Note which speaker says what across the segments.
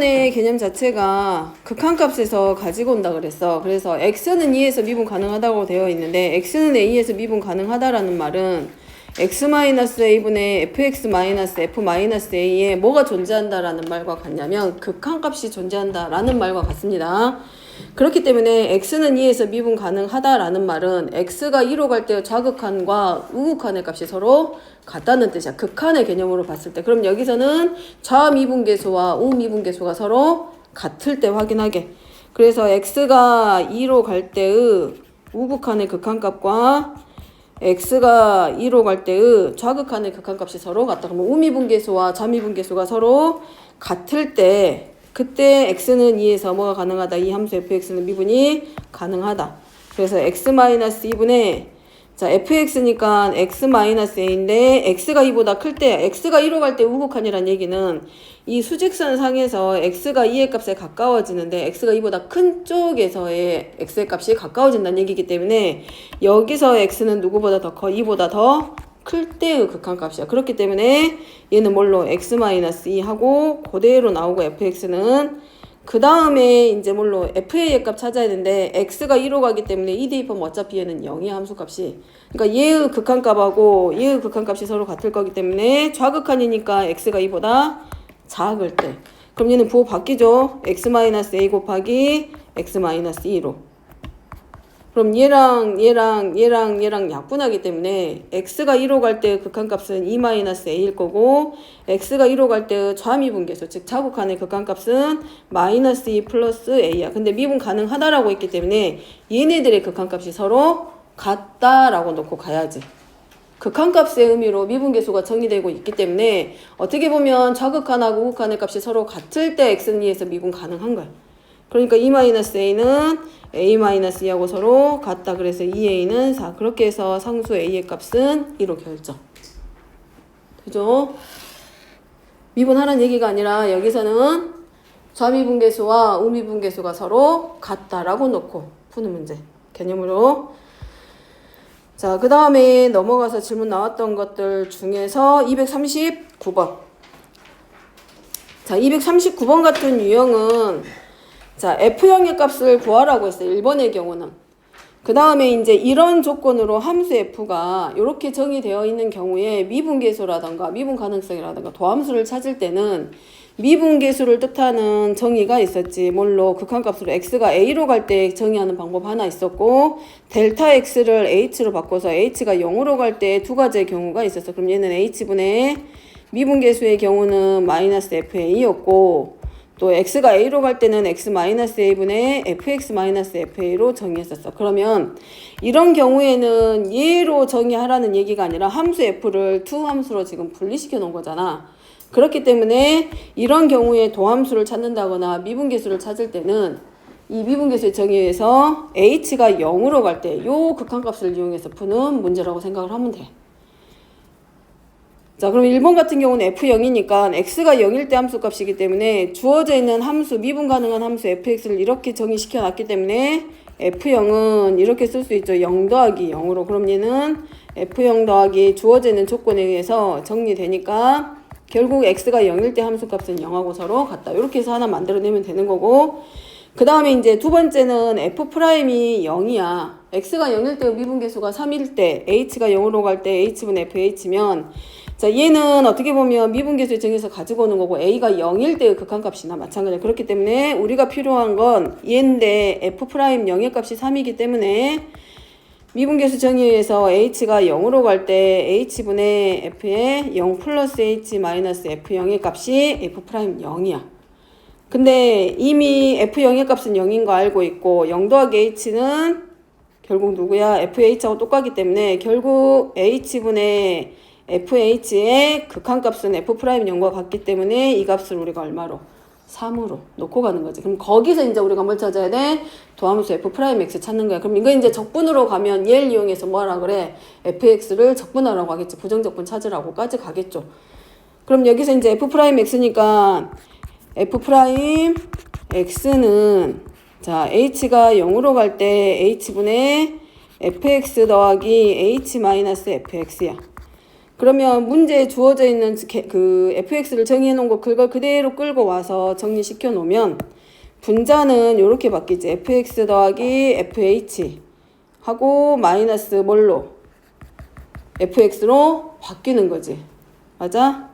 Speaker 1: 미분의 개념 자체가 극한값에서 가지고 온다 그랬어. 그래서 x는 2에서 미분 가능하다고 되어 있는데 x는 a에서 미분 가능하다라는 말은 x-a분의 fx-f-a에 뭐가 존재한다라는 말과 같냐면 극한값이 존재한다라는 말과 같습니다. 그렇기 때문에 x는 2에서 미분 가능하다라는 말은 x가 2로 갈 때 좌극한과 우극한의 값이 서로 같다는 뜻이야. 극한의 개념으로 봤을 때. 그럼 여기서는 좌미분계수와 우미분계수가 서로 같을 때 확인하게. 그래서 x가 2로 갈 때의 우극한의 극한값과 x가 2로 갈 때의 좌극한의 극한값이 서로 같다. 그러면 우미분계수와 좌미분계수가 서로 같을 때 그때 x는 2에서 뭐가 가능하다. 이 함수 fx는 미분이 가능하다. 그래서 x-2분의 자 fx니까 x-a인데 x가 2보다 클 때 x가 2로 갈 때 우극한이란 얘기는 이 수직선 상에서 x가 2의 값에 가까워지는데 x가 2보다 큰 쪽에서의 x의 값이 가까워진다는 얘기이기 때문에 여기서 x는 누구보다 더 커? 2보다 더 클 때의 극한값이야. 그렇기 때문에 얘는 뭘로 x-2 하고 그대로 나오고 fx는 그 다음에 이제 뭘로 fa의 값 찾아야 되는데 x가 2로 가기 때문에 2 대입하면 어차피 얘는 0이야 함수값이. 그러니까 얘의 극한값하고 얘의 극한값이 서로 같을 거기 때문에 좌극한이니까 x가 2보다 작을 때 그럼 얘는 부호 바뀌죠. x-a 곱하기 x-2로. 그럼 얘랑 약분하기 때문에 x가 2로 갈 때 극한값은 2-a일 거고 x가 2로 갈 때 좌미분계수 즉 좌극한의 극한값은 -2 플러스 a야. 근데 미분 가능하다라고 했기 때문에 얘네들의 극한값이 서로 같다라고 놓고 가야지. 극한값의 의미로 미분계수가 정의되고 있기 때문에 어떻게 보면 좌극한하고 우극한의 값이 서로 같을 때 x는 2에서 미분 가능한 거야. 그러니까 2-a는 a-2하고 서로 같다. 그래서 2a는 4. 그렇게 해서 상수 a의 값은 2로 결정. 그죠? 미분하라는 얘기가 아니라 여기서는 좌미분계수와 우미분계수가 서로 같다라고 놓고 푸는 문제. 개념으로. 자, 그 다음에 넘어가서 질문 나왔던 것들 중에서 239번. 자, 239번 같은 유형은 자, F형의 값을 구하라고 했어요. 1번의 경우는. 그 다음에 이제 이런 조건으로 함수 F가 이렇게 정의되어 있는 경우에 미분계수라던가 미분 가능성이라던가 도함수를 찾을 때는 미분계수를 뜻하는 정의가 있었지. 뭘로? 극한값으로 x가 a로 갈 때 정의하는 방법 하나 있었고 델타 x를 h로 바꿔서 h가 0으로 갈 때 두 가지의 경우가 있었어. 그럼 얘는 h분의 미분계수의 경우는 -fa였고 또 x가 a로 갈 때는 x-a분의 fx-fa로 정의했었어. 그러면 이런 경우에는 얘로 정의하라는 얘기가 아니라 함수 f를 두 함수로 지금 분리시켜 놓은 거잖아. 그렇기 때문에 이런 경우에 도함수를 찾는다거나 미분계수를 찾을 때는 이 미분계수의 정의에서 h가 0으로 갈 때 요 극한값을 이용해서 푸는 문제라고 생각을 하면 돼. 자, 그럼 1번 같은 경우는 f0이니까 x가 0일 때 함수값이기 때문에 주어져 있는 함수, 미분 가능한 함수 fx를 이렇게 정의시켜 놨기 때문에 f0은 이렇게 쓸 수 있죠. 0 더하기 0으로. 그럼 얘는 f0 더하기 주어져 있는 조건에 의해서 정리되니까 결국 x가 0일 때 함수값은 0하고 서로 같다. 이렇게 해서 하나 만들어내면 되는 거고 그 다음에 이제 두 번째는 f'이 0이야. x가 0일 때 미분계수가 3일 때 h가 0으로 갈 때 h분의 fh면 자, 얘는 어떻게 보면 미분계수의 정의에서 가지고 오는 거고 a가 0일 때의 극한값이나 마찬가지야. 그렇기 때문에 우리가 필요한 건 얘인데 f' 0의 값이 3이기 때문에 미분계수 정의에서 h가 0으로 갈 때 h분의 f의 0 플러스 h 마이너스 f0의 값이 f' 0이야. 근데 이미 f0의 값은 0인 거 알고 있고 0 더하기 h는 결국 누구야? fh하고 똑같기 때문에 결국 h분의 fh의 극한값은 f'0과 같기 때문에 이 값을 우리가 얼마로? 3으로 놓고 가는 거지. 그럼 거기서 이제 우리가 뭘 찾아야 돼? 도함수 f'x 찾는 거야. 그럼 이거 이제 적분으로 가면 얘를 이용해서 뭐 하라 그래? fx를 적분하라고 하겠지. 부정적분 찾으라고까지 가겠죠. 그럼 여기서 이제 f'x니까 f'x는 자, h가 0으로 갈 때 h분의 fx 더하기 h-fx야. 그러면 문제에 주어져 있는 그 fx를 정의해 놓은 거 그걸 그대로 끌고 와서 정리시켜 놓으면 분자는 이렇게 바뀌지. fx 더하기 fh 하고 마이너스 뭘로? fx로 바뀌는 거지. 맞아?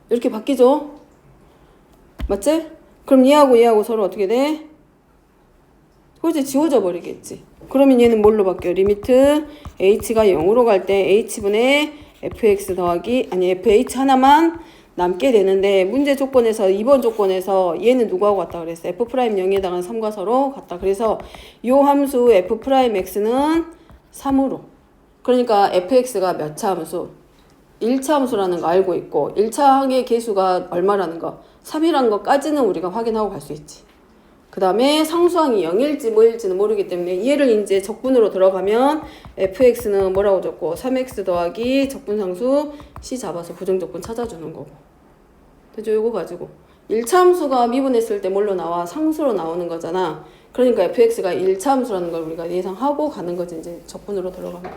Speaker 1: 이렇게 바뀌죠? 맞지? 그럼 얘하고 서로 어떻게 돼? 그렇지, 지워져 버리겠지. 그러면 얘는 뭘로 바뀌어? 리미트 h가 0으로 갈 때 h분의 fx 더하기 아니 fh 하나만 남게 되는데 문제 조건에서 2번 조건에서 얘는 누구하고 같다 그랬어? f' 0에다가 3과 서로 같다. 그래서 요 함수 f'x는 3으로. 그러니까 fx가 몇 차 함수? 1차 함수라는 거 알고 있고 1차 항의 개수가 얼마라는 거 3이라는 것까지는 우리가 확인하고 갈 수 있지. 그 다음에 상수항이 0일지 뭐일지는 모르기 때문에 얘를 이제 적분으로 들어가면 fx는 뭐라고 적고 3x 더하기 적분상수 c 잡아서 부정적분 찾아주는 거고. 그죠? 요거 가지고 1차 함수가 미분했을 때 뭘로 나와? 상수로 나오는 거잖아. 그러니까 fx가 1차 함수라는 걸 우리가 예상하고 가는 거지. 이제 적분으로 들어가면.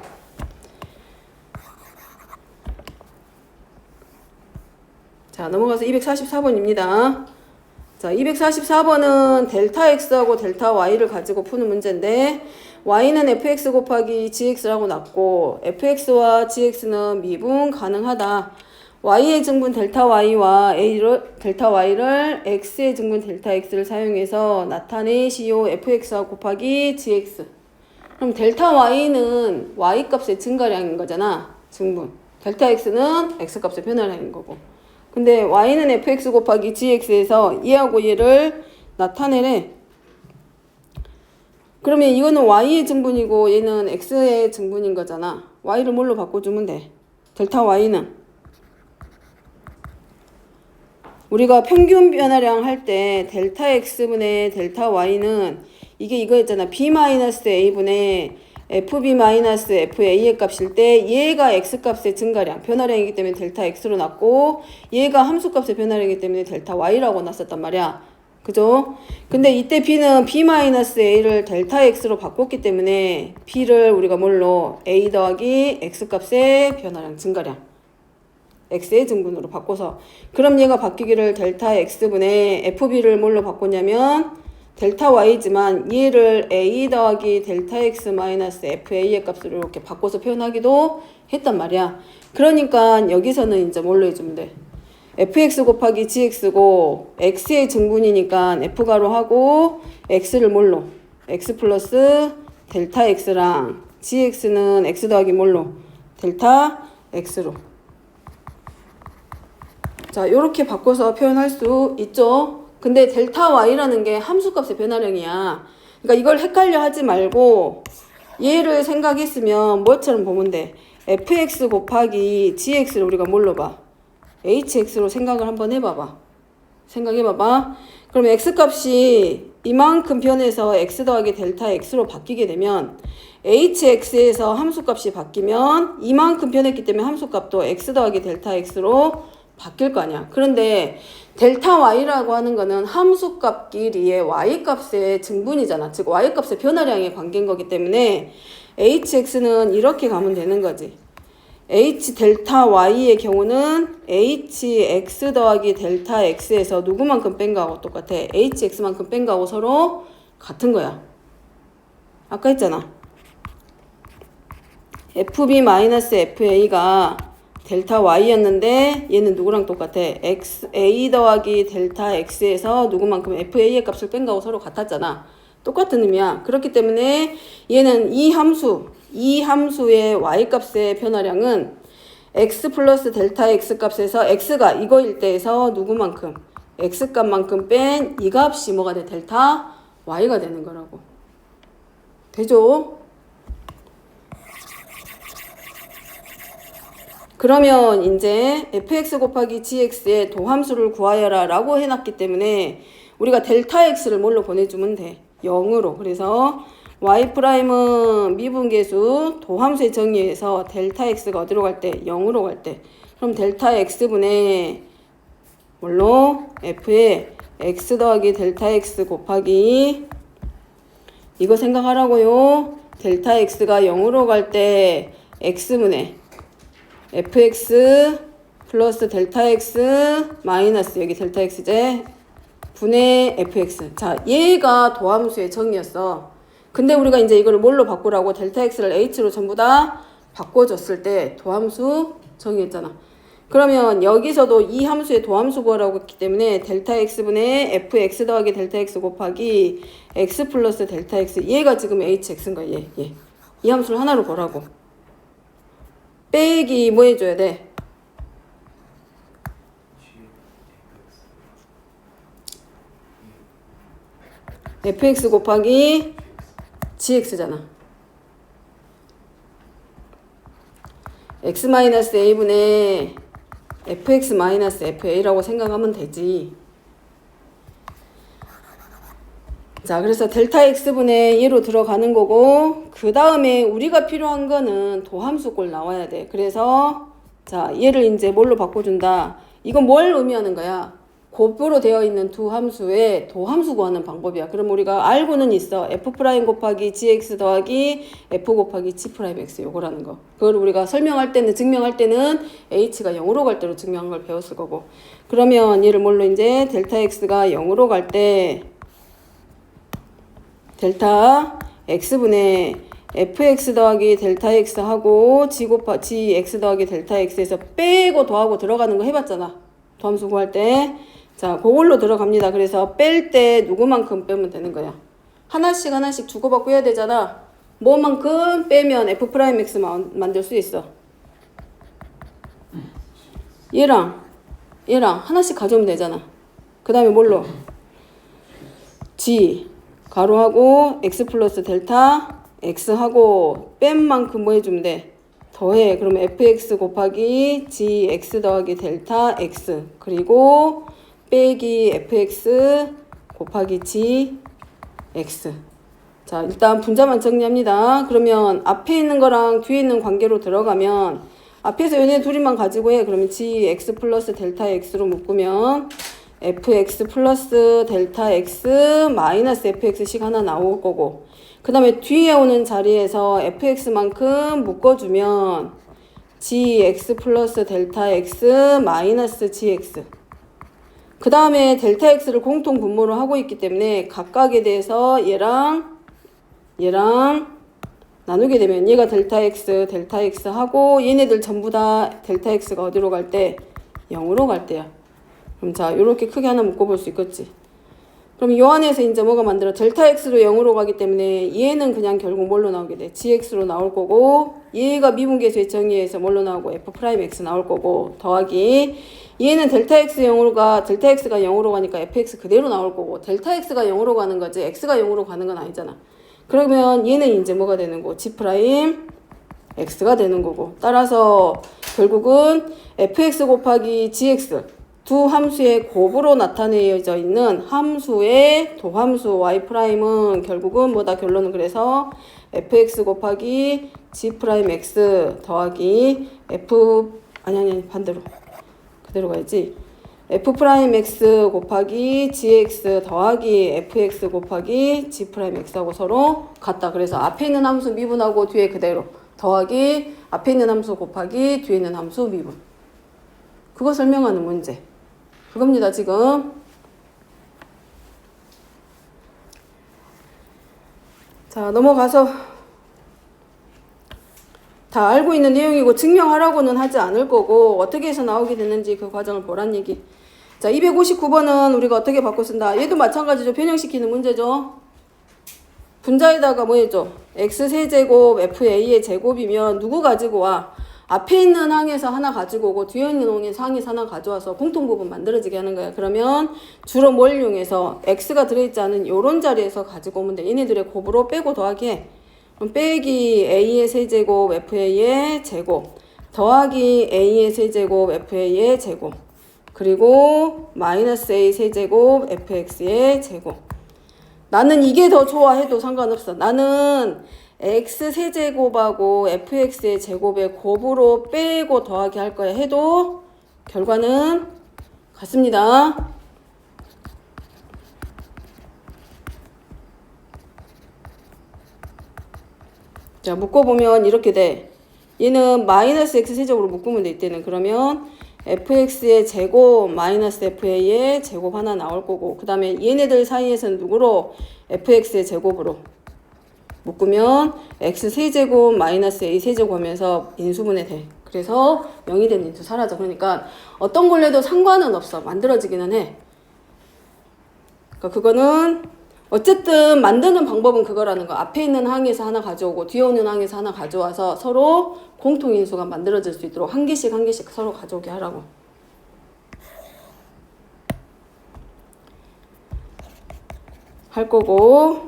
Speaker 1: 자, 넘어가서 244번입니다. 자, 244번은 델타 x하고 델타 y를 가지고 푸는 문제인데 y는 fx 곱하기 gx라고 났고 fx와 gx는 미분 가능하다. y의 증분 델타 y와 델타 y를 x의 증분 델타 x를 사용해서 나타내시오. fx와 곱하기 gx. 그럼 델타 y는 y 값의 증가량인 거잖아. 증분. 델타 x는 x 값의 변화량인 거고. 근데 y는 fx 곱하기 gx에서 얘하고 얘를 나타내래. 그러면 이거는 y의 증분이고 얘는 x의 증분인 거잖아. y를 뭘로 바꿔주면 돼? 델타 y는 우리가 평균 변화량 할 때 델타 x분의 델타 y는 이게 이거였잖아. b-a분의 fb-fa의 값일 때 얘가 x값의 증가량, 변화량이기 때문에 델타 x로 났고 얘가 함수값의 변화량이기 때문에 델타 y라고 났었단 말이야. 그죠? 근데 이때 b는 b-a를 델타 x로 바꿨기 때문에 b를 우리가 뭘로? a 더하기 x값의 변화량, 증가량. x의 증분으로 바꿔서 그럼 얘가 바뀌기를 델타 x분의 fb를 뭘로 바꿨냐면 델타 y지만 얘를 a 더하기 델타 x 마이너스 fa의 값으로 이렇게 바꿔서 표현하기도 했단 말이야. 그러니까 여기서는 이제 뭘로 해주면 돼? fx 곱하기 gx고 x의 증분이니까 f가로 하고 x를 뭘로? x 플러스 델타 x랑 gx는 x 더하기 뭘로? 델타 x로. 자, 요렇게 바꿔서 표현할 수 있죠. 근데 델타 y라는 게 함수값의 변화량이야. 그러니까 이걸 헷갈려 하지 말고 얘를 생각했으면 뭐처럼 보면 돼? fx 곱하기 gx를 우리가 뭘로 봐? hx로 생각을 한번 해봐봐. 생각해봐봐. 그럼 x값이 이만큼 변해서 x 더하기 델타 x로 바뀌게 되면 hx에서 함수값이 바뀌면 이만큼 변했기 때문에 함수값도 x 더하기 델타 x로 바뀔 거 아니야. 그런데 델타 y라고 하는 거는 함수값끼리의 y값의 증분이잖아. 즉 y값의 변화량의 관계인 거기 때문에 hx는 이렇게 가면 되는 거지. h 델타 y의 경우는 hx 더하기 델타 x에서 누구만큼 뺀 거하고 똑같아. hx만큼 뺀 거하고 서로 같은 거야. 아까 했잖아. fb-fa가 델타 y였는데 얘는 누구랑 똑같아? a 더하기 델타 x에서 누구만큼 fa의 값을 뺀 거하고 서로 같았잖아. 똑같은 의미야. 그렇기 때문에 얘는 이 함수의 y값의 변화량은 x 플러스 델타 x 값에서 x가 이거일 때에서 누구만큼? x값만큼 뺀 이 값이 뭐가 돼? 델타 y가 되는 거라고. 되죠? 그러면 이제 fx 곱하기 gx의 도함수를 구하여라 라고 해놨기 때문에 우리가 델타 x를 뭘로 보내주면 돼? 0으로. 그래서 y'은 미분계수 도함수의 정의에서 델타 x가 어디로 갈 때? 0으로 갈 때. 그럼 델타 x분의 뭘로? f의 x 더하기 델타 x 곱하기 이거 생각하라고요. 델타 x가 0으로 갈 때 x분의 fx 플러스 델타 x 마이너스 여기 델타 x제 분의 fx. 자, 얘가 도함수의 정의였어. 근데 우리가 이제 이거를 뭘로 바꾸라고 델타 x를 h로 전부 다 바꿔줬을 때 도함수 정의했잖아. 그러면 여기서도 이 함수의 도함수 구하라고 했기 때문에 델타 x분의 fx 더하기 델타 x 곱하기 x 플러스 델타 x 얘가 지금 hx인 거야. 얘. 이 함수를 하나로 보라고. 빼기 뭐 해줘야 돼? fx 곱하기 gx잖아. x-a분의 fx-fa라고 생각하면 되지. 자, 그래서 델타 x분의 얘로 들어가는 거고, 그 다음에 우리가 필요한 거는 도함수 꼴 나와야 돼. 그래서 자, 얘를 이제 뭘로 바꿔준다. 이건 뭘 의미하는 거야? 곱으로 되어 있는 두 함수의 도함수 구하는 방법이야. 그럼 우리가 알고는 있어. f' 곱하기 gx 더하기 f 곱하기 g'x 요거라는 거. 그걸 우리가 설명할 때는, 증명할 때는 h가 0으로 갈 때로 증명한 걸 배웠을 거고. 그러면 얘를 뭘로 이제 델타 x가 0으로 갈 때 델타 x분의 fx 더하기 델타 x 하고 gx 더하기 델타 x에서 빼고 더하고 들어가는 거 해봤잖아. 도함수 구할 때. 자, 그걸로 들어갑니다. 그래서 뺄 때 누구만큼 빼면 되는 거야? 하나씩 주고받고 해야 되잖아. 뭐만큼 빼면 f'x 만들 수 있어? 얘랑 하나씩 가져오면 되잖아. 그 다음에 뭘로? g 가로하고 x 플러스 델타 x 하고 뺀 만큼 뭐 해주면 돼? 더해. 그러면 fx 곱하기 gx 더하기 델타 x 그리고 빼기 fx 곱하기 gx. 자, 일단 분자만 정리합니다. 그러면 앞에 있는 거랑 뒤에 있는 관계로 들어가면 앞에서 얘네 둘이만 가지고 해. 그러면 gx 플러스 델타 x로 묶으면 fx 플러스 델타 x 마이너스 fx씩 하나 나올 거고, 그 다음에 뒤에 오는 자리에서 fx만큼 묶어주면 gx 플러스 델타 x 마이너스 gx. 그 다음에 델타 x를 공통 분모로 하고 있기 때문에 각각에 대해서 얘랑 나누게 되면 얘가 델타 x 하고 얘네들 전부 다 델타 x가 어디로 갈 때? 0으로 갈 때야. 그럼 자, 요렇게 크게 하나 묶어볼 수 있겠지. 그럼 요 안에서 이제 뭐가 만들어? 델타 x로 0으로 가기 때문에 얘는 그냥 결국 뭘로 나오게 돼? gx로 나올 거고, 얘가 미분계수의 정의에서 뭘로 나오고 f'x 나올 거고, 더하기 얘는 델타 x가 0으로 가니까 fx 그대로 나올 거고, 델타 x가 0으로 가는 거지 x가 0으로 가는 건 아니잖아. 그러면 얘는 이제 뭐가 되는 거고? g'x가 되는 거고, 따라서 결국은 fx 곱하기 gx 두 함수의 곱으로 나타내져 있는 함수의 도함수 y'은 결국은 뭐다? 결론은 그래서 fx 곱하기 g'x 더하기 반대로 그대로 가야지. f'x 곱하기 gx 더하기 fx 곱하기 g'x하고 서로 같다. 그래서 앞에 있는 함수 미분하고 뒤에 그대로 더하기 앞에 있는 함수 곱하기 뒤에 있는 함수 미분. 그거 설명하는 문제. 그겁니다, 지금. 자, 넘어가서 다 알고 있는 내용이고 증명하라고는 하지 않을 거고 어떻게 해서 나오게 됐는지 그 과정을 보란 얘기. 자, 259번은 우리가 어떻게 바꿔 쓴다. 얘도 마찬가지죠. 변형시키는 문제죠. 분자에다가 뭐 해줘? x세제곱 fa의 제곱이면 누구 가지고 와? 앞에 있는 항에서 하나 가지고 오고 뒤에 있는 항에서 하나 가져와서 공통부분 만들어지게 하는 거야. 그러면 주로 뭘 이용해서 x가 들어있지 않은 요런 자리에서 가지고 오면 돼. 얘네들의 곱으로 빼고 더하기 해. 그럼 빼기 a의 세제곱 fa의 제곱 더하기 a의 세제곱 fa의 제곱 그리고 마이너스 a 세제곱 fx의 제곱. 나는 이게 더 좋아 해도 상관없어. 나는 x 세제곱하고 fx의 제곱의 곱으로 빼고 더하기 할 거야 해도 결과는 같습니다. 자, 묶어보면 이렇게 돼. 얘는 마이너스 x 세제곱으로 묶으면 돼 이때는. 그러면 fx의 제곱 마이너스 fa의 제곱 하나 나올 거고, 그 다음에 얘네들 사이에서는 누구로? fx의 제곱으로 묶으면 x 세제곱 마이너스 a 세제곱 하면서 인수분해 돼. 그래서 0이 된 인수 사라져. 그러니까 어떤 걸 내도 상관은 없어. 만들어지기는 해. 그러니까 그거는 어쨌든 만드는 방법은 그거라는 거. 앞에 있는 항에서 하나 가져오고 뒤에 오는 항에서 하나 가져와서 서로 공통인수가 만들어질 수 있도록 한 개씩 서로 가져오게 하라고. 할 거고,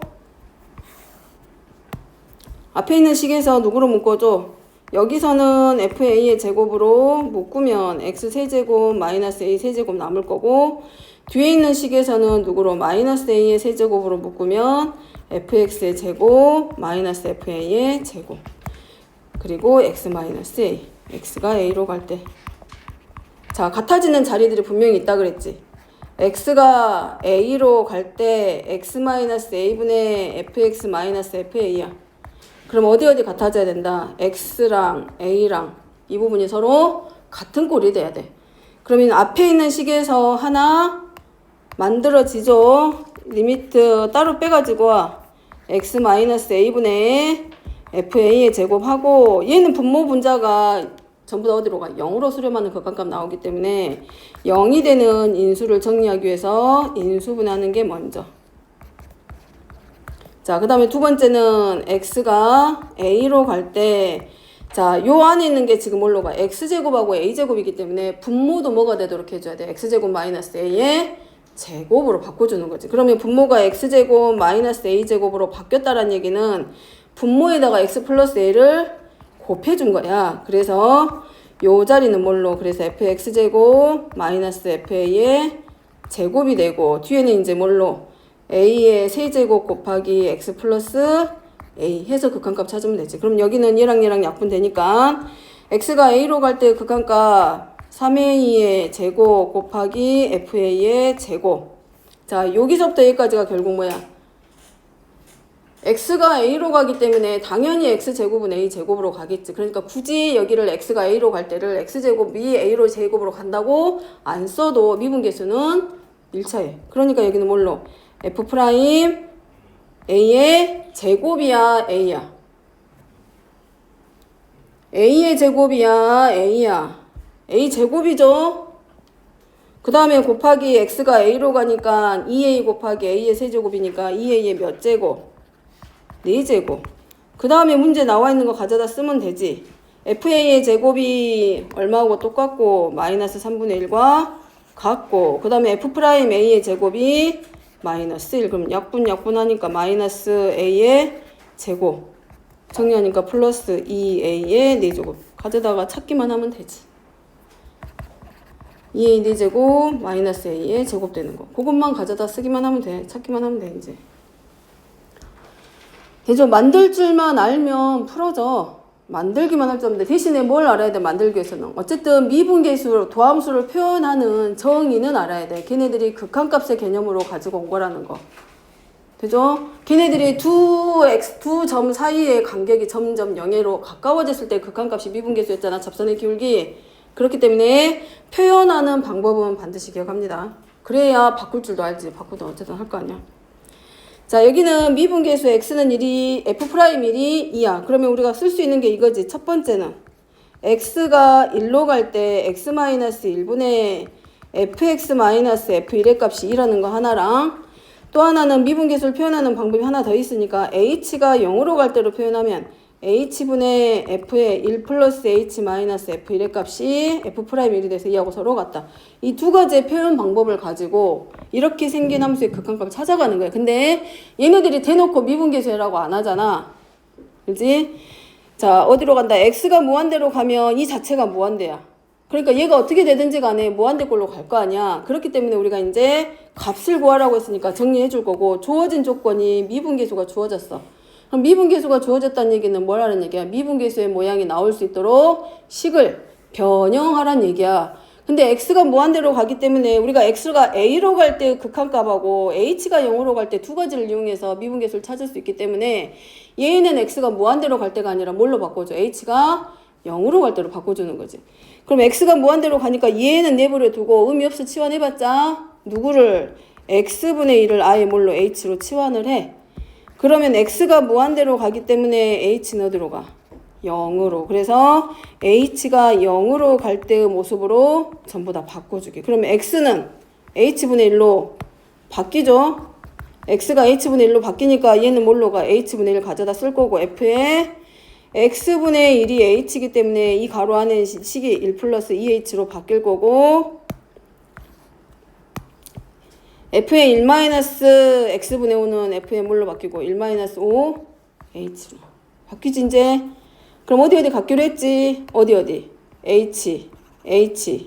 Speaker 1: 앞에 있는 식에서 누구로 묶어줘? 여기서는 fa의 제곱으로 묶으면 x 세제곱 마이너스 a 세제곱 남을 거고, 뒤에 있는 식에서는 누구로? 마이너스 a의 세제곱으로 묶으면 fx의 제곱 마이너스 fa의 제곱, 그리고 x 마이너스 a, x가 a로 갈 때, 자, 같아지는 자리들이 분명히 있다 그랬지. x가 a로 갈 때 x 마이너스 a분의 fx 마이너스 fa야. 그럼 어디 같아져야 된다? x랑 a랑 이 부분이 서로 같은 꼴이 돼야 돼. 그러면 앞에 있는 식에서 하나 만들어지죠. 리미트 따로 빼가지고 x 마이너스 a분의 fa의 제곱하고, 얘는 분모 분자가 전부 다 어디로 가? 0으로 수렴하는 극한값 나오기 때문에 0이 되는 인수를 정리하기 위해서 인수분해하는 게 먼저. 자, 그 다음에 두 번째는 x가 a로 갈 때, 자, 요 안에 있는 게 지금 뭘로 가? x제곱하고 a제곱이기 때문에 분모도 뭐가 되도록 해줘야 돼? x제곱 마이너스 a의 제곱으로 바꿔주는 거지. 그러면 분모가 x제곱 마이너스 a제곱으로 바뀌었다는 얘기는 분모에다가 x 플러스 a를 곱해준 거야. 그래서 요 자리는 뭘로? 그래서 fx제곱 마이너스 fa의 제곱이 되고, 뒤에는 이제 뭘로? a의 세제곱 곱하기 x 플러스 a 해서 극한값 찾으면 되지. 그럼 여기는 얘랑 약분되니까 x가 a로 갈 때 극한값 3a의 제곱 곱하기 fa의 제곱. 자, 여기서부터 여기까지가 결국 뭐야? x가 a로 가기 때문에 당연히 x제곱은 a제곱으로 가겠지. 그러니까 굳이 여기를 x가 a로 갈 때를 x제곱이 a로 제곱으로 간다고 안 써도 미분계수는 1차에. 그러니까 여기는 뭘로? f 프라임 a의 제곱이야, a야. a의 제곱이야, a야. a 제곱이죠. 그 다음에 곱하기 x가 a로 가니까 2a 곱하기 a의 세제곱이니까 2a의 몇 제곱? 4제곱. 그 다음에 문제 나와 있는 거 가져다 쓰면 되지. fa의 제곱이 얼마하고 똑같고 마이너스 3분의 1과 같고, 그 다음에 f 프라임 a의 제곱이 마이너스 1. 그럼 약분하니까 마이너스 a의 제곱. 정리하니까 플러스 2a의 4제곱. 가져다가 찾기만 하면 되지. 2a 4제곱 마이너스 a의 제곱 되는 거. 그것만 가져다 쓰기만 하면 돼. 찾기만 하면 돼, 이제. 대죠. 만들 줄만 알면 풀어져. 만들기만 할 줄 알는데 대신에 뭘 알아야 돼? 만들기 위해서는 어쨌든 미분계수 도함수를 표현하는 정의는 알아야 돼. 걔네들이 극한값의 개념으로 가지고 온 거라는 거. 되죠? 걔네들이 두 점 사이의 간격이 점점 0으로 가까워졌을 때 극한값이 미분계수였잖아. 접선의 기울기. 그렇기 때문에 표현하는 방법은 반드시 기억합니다. 그래야 바꿀 줄도 알지. 바꾸든 어쨌든 할 거 아니야. 자, 여기는 미분계수 x는 1이 f'1이 2야. 그러면 우리가 쓸 수 있는 게 이거지. 첫 번째는 x가 1로 갈 때 x-1분의 fx-f1의 값이 2라는 거 하나랑, 또 하나는 미분계수를 표현하는 방법이 하나 더 있으니까 h가 0으로 갈 때로 표현하면 h분의 f의 1 플러스 h-f1의 값이 f'1이 돼서 2하고 서로 같다. 이 두 가지의 표현 방법을 가지고 이렇게 생긴 함수의 극한값을 찾아가는 거야. 근데 얘네들이 대놓고 미분계수라고 안 하잖아. 그지? 자, 어디로 간다? x가 무한대로 가면 이 자체가 무한대야. 그러니까 얘가 어떻게 되든지 간에 무한대 꼴로 갈 거 아니야. 그렇기 때문에 우리가 이제 값을 구하라고 했으니까 정리해 줄 거고, 주어진 조건이 미분계수가 주어졌어. 그럼 미분계수가 주어졌다는 얘기는 뭘 하는 얘기야? 미분계수의 모양이 나올 수 있도록 식을 변형하라는 얘기야. 근데 x가 무한대로 가기 때문에 우리가 x가 a로 갈 때 극한값하고 h가 0으로 갈 때 두 가지를 이용해서 미분계수를 찾을 수 있기 때문에 얘는 x가 무한대로 갈 때가 아니라 뭘로 바꿔줘? h가 0으로 갈 대로 바꿔주는 거지. 그럼 x가 무한대로 가니까 얘는 내버려 두고 의미 없어 치환해봤자 누구를 x분의 1을 아예 뭘로 h로 치환을 해. 그러면 x가 무한대로 가기 때문에 h는 어디로 가? 0으로. 그래서 h가 0으로 갈 때의 모습으로 전부 다 바꿔주기. 그러면 x는 h분의 1로 바뀌죠. x가 h분의 1로 바뀌니까 얘는 뭘로 가? h분의 1 가져다 쓸 거고 f에 x분의 1이 h이기 때문에 이 가로 안에 식이 1 플러스 2h로 바뀔 거고 f의 1 마이너스 x분의 5는 f의 뭘로 바뀌고 1 마이너스 5h로 바뀌지 이제. 그럼 어디 갖기로 했지? 어디 h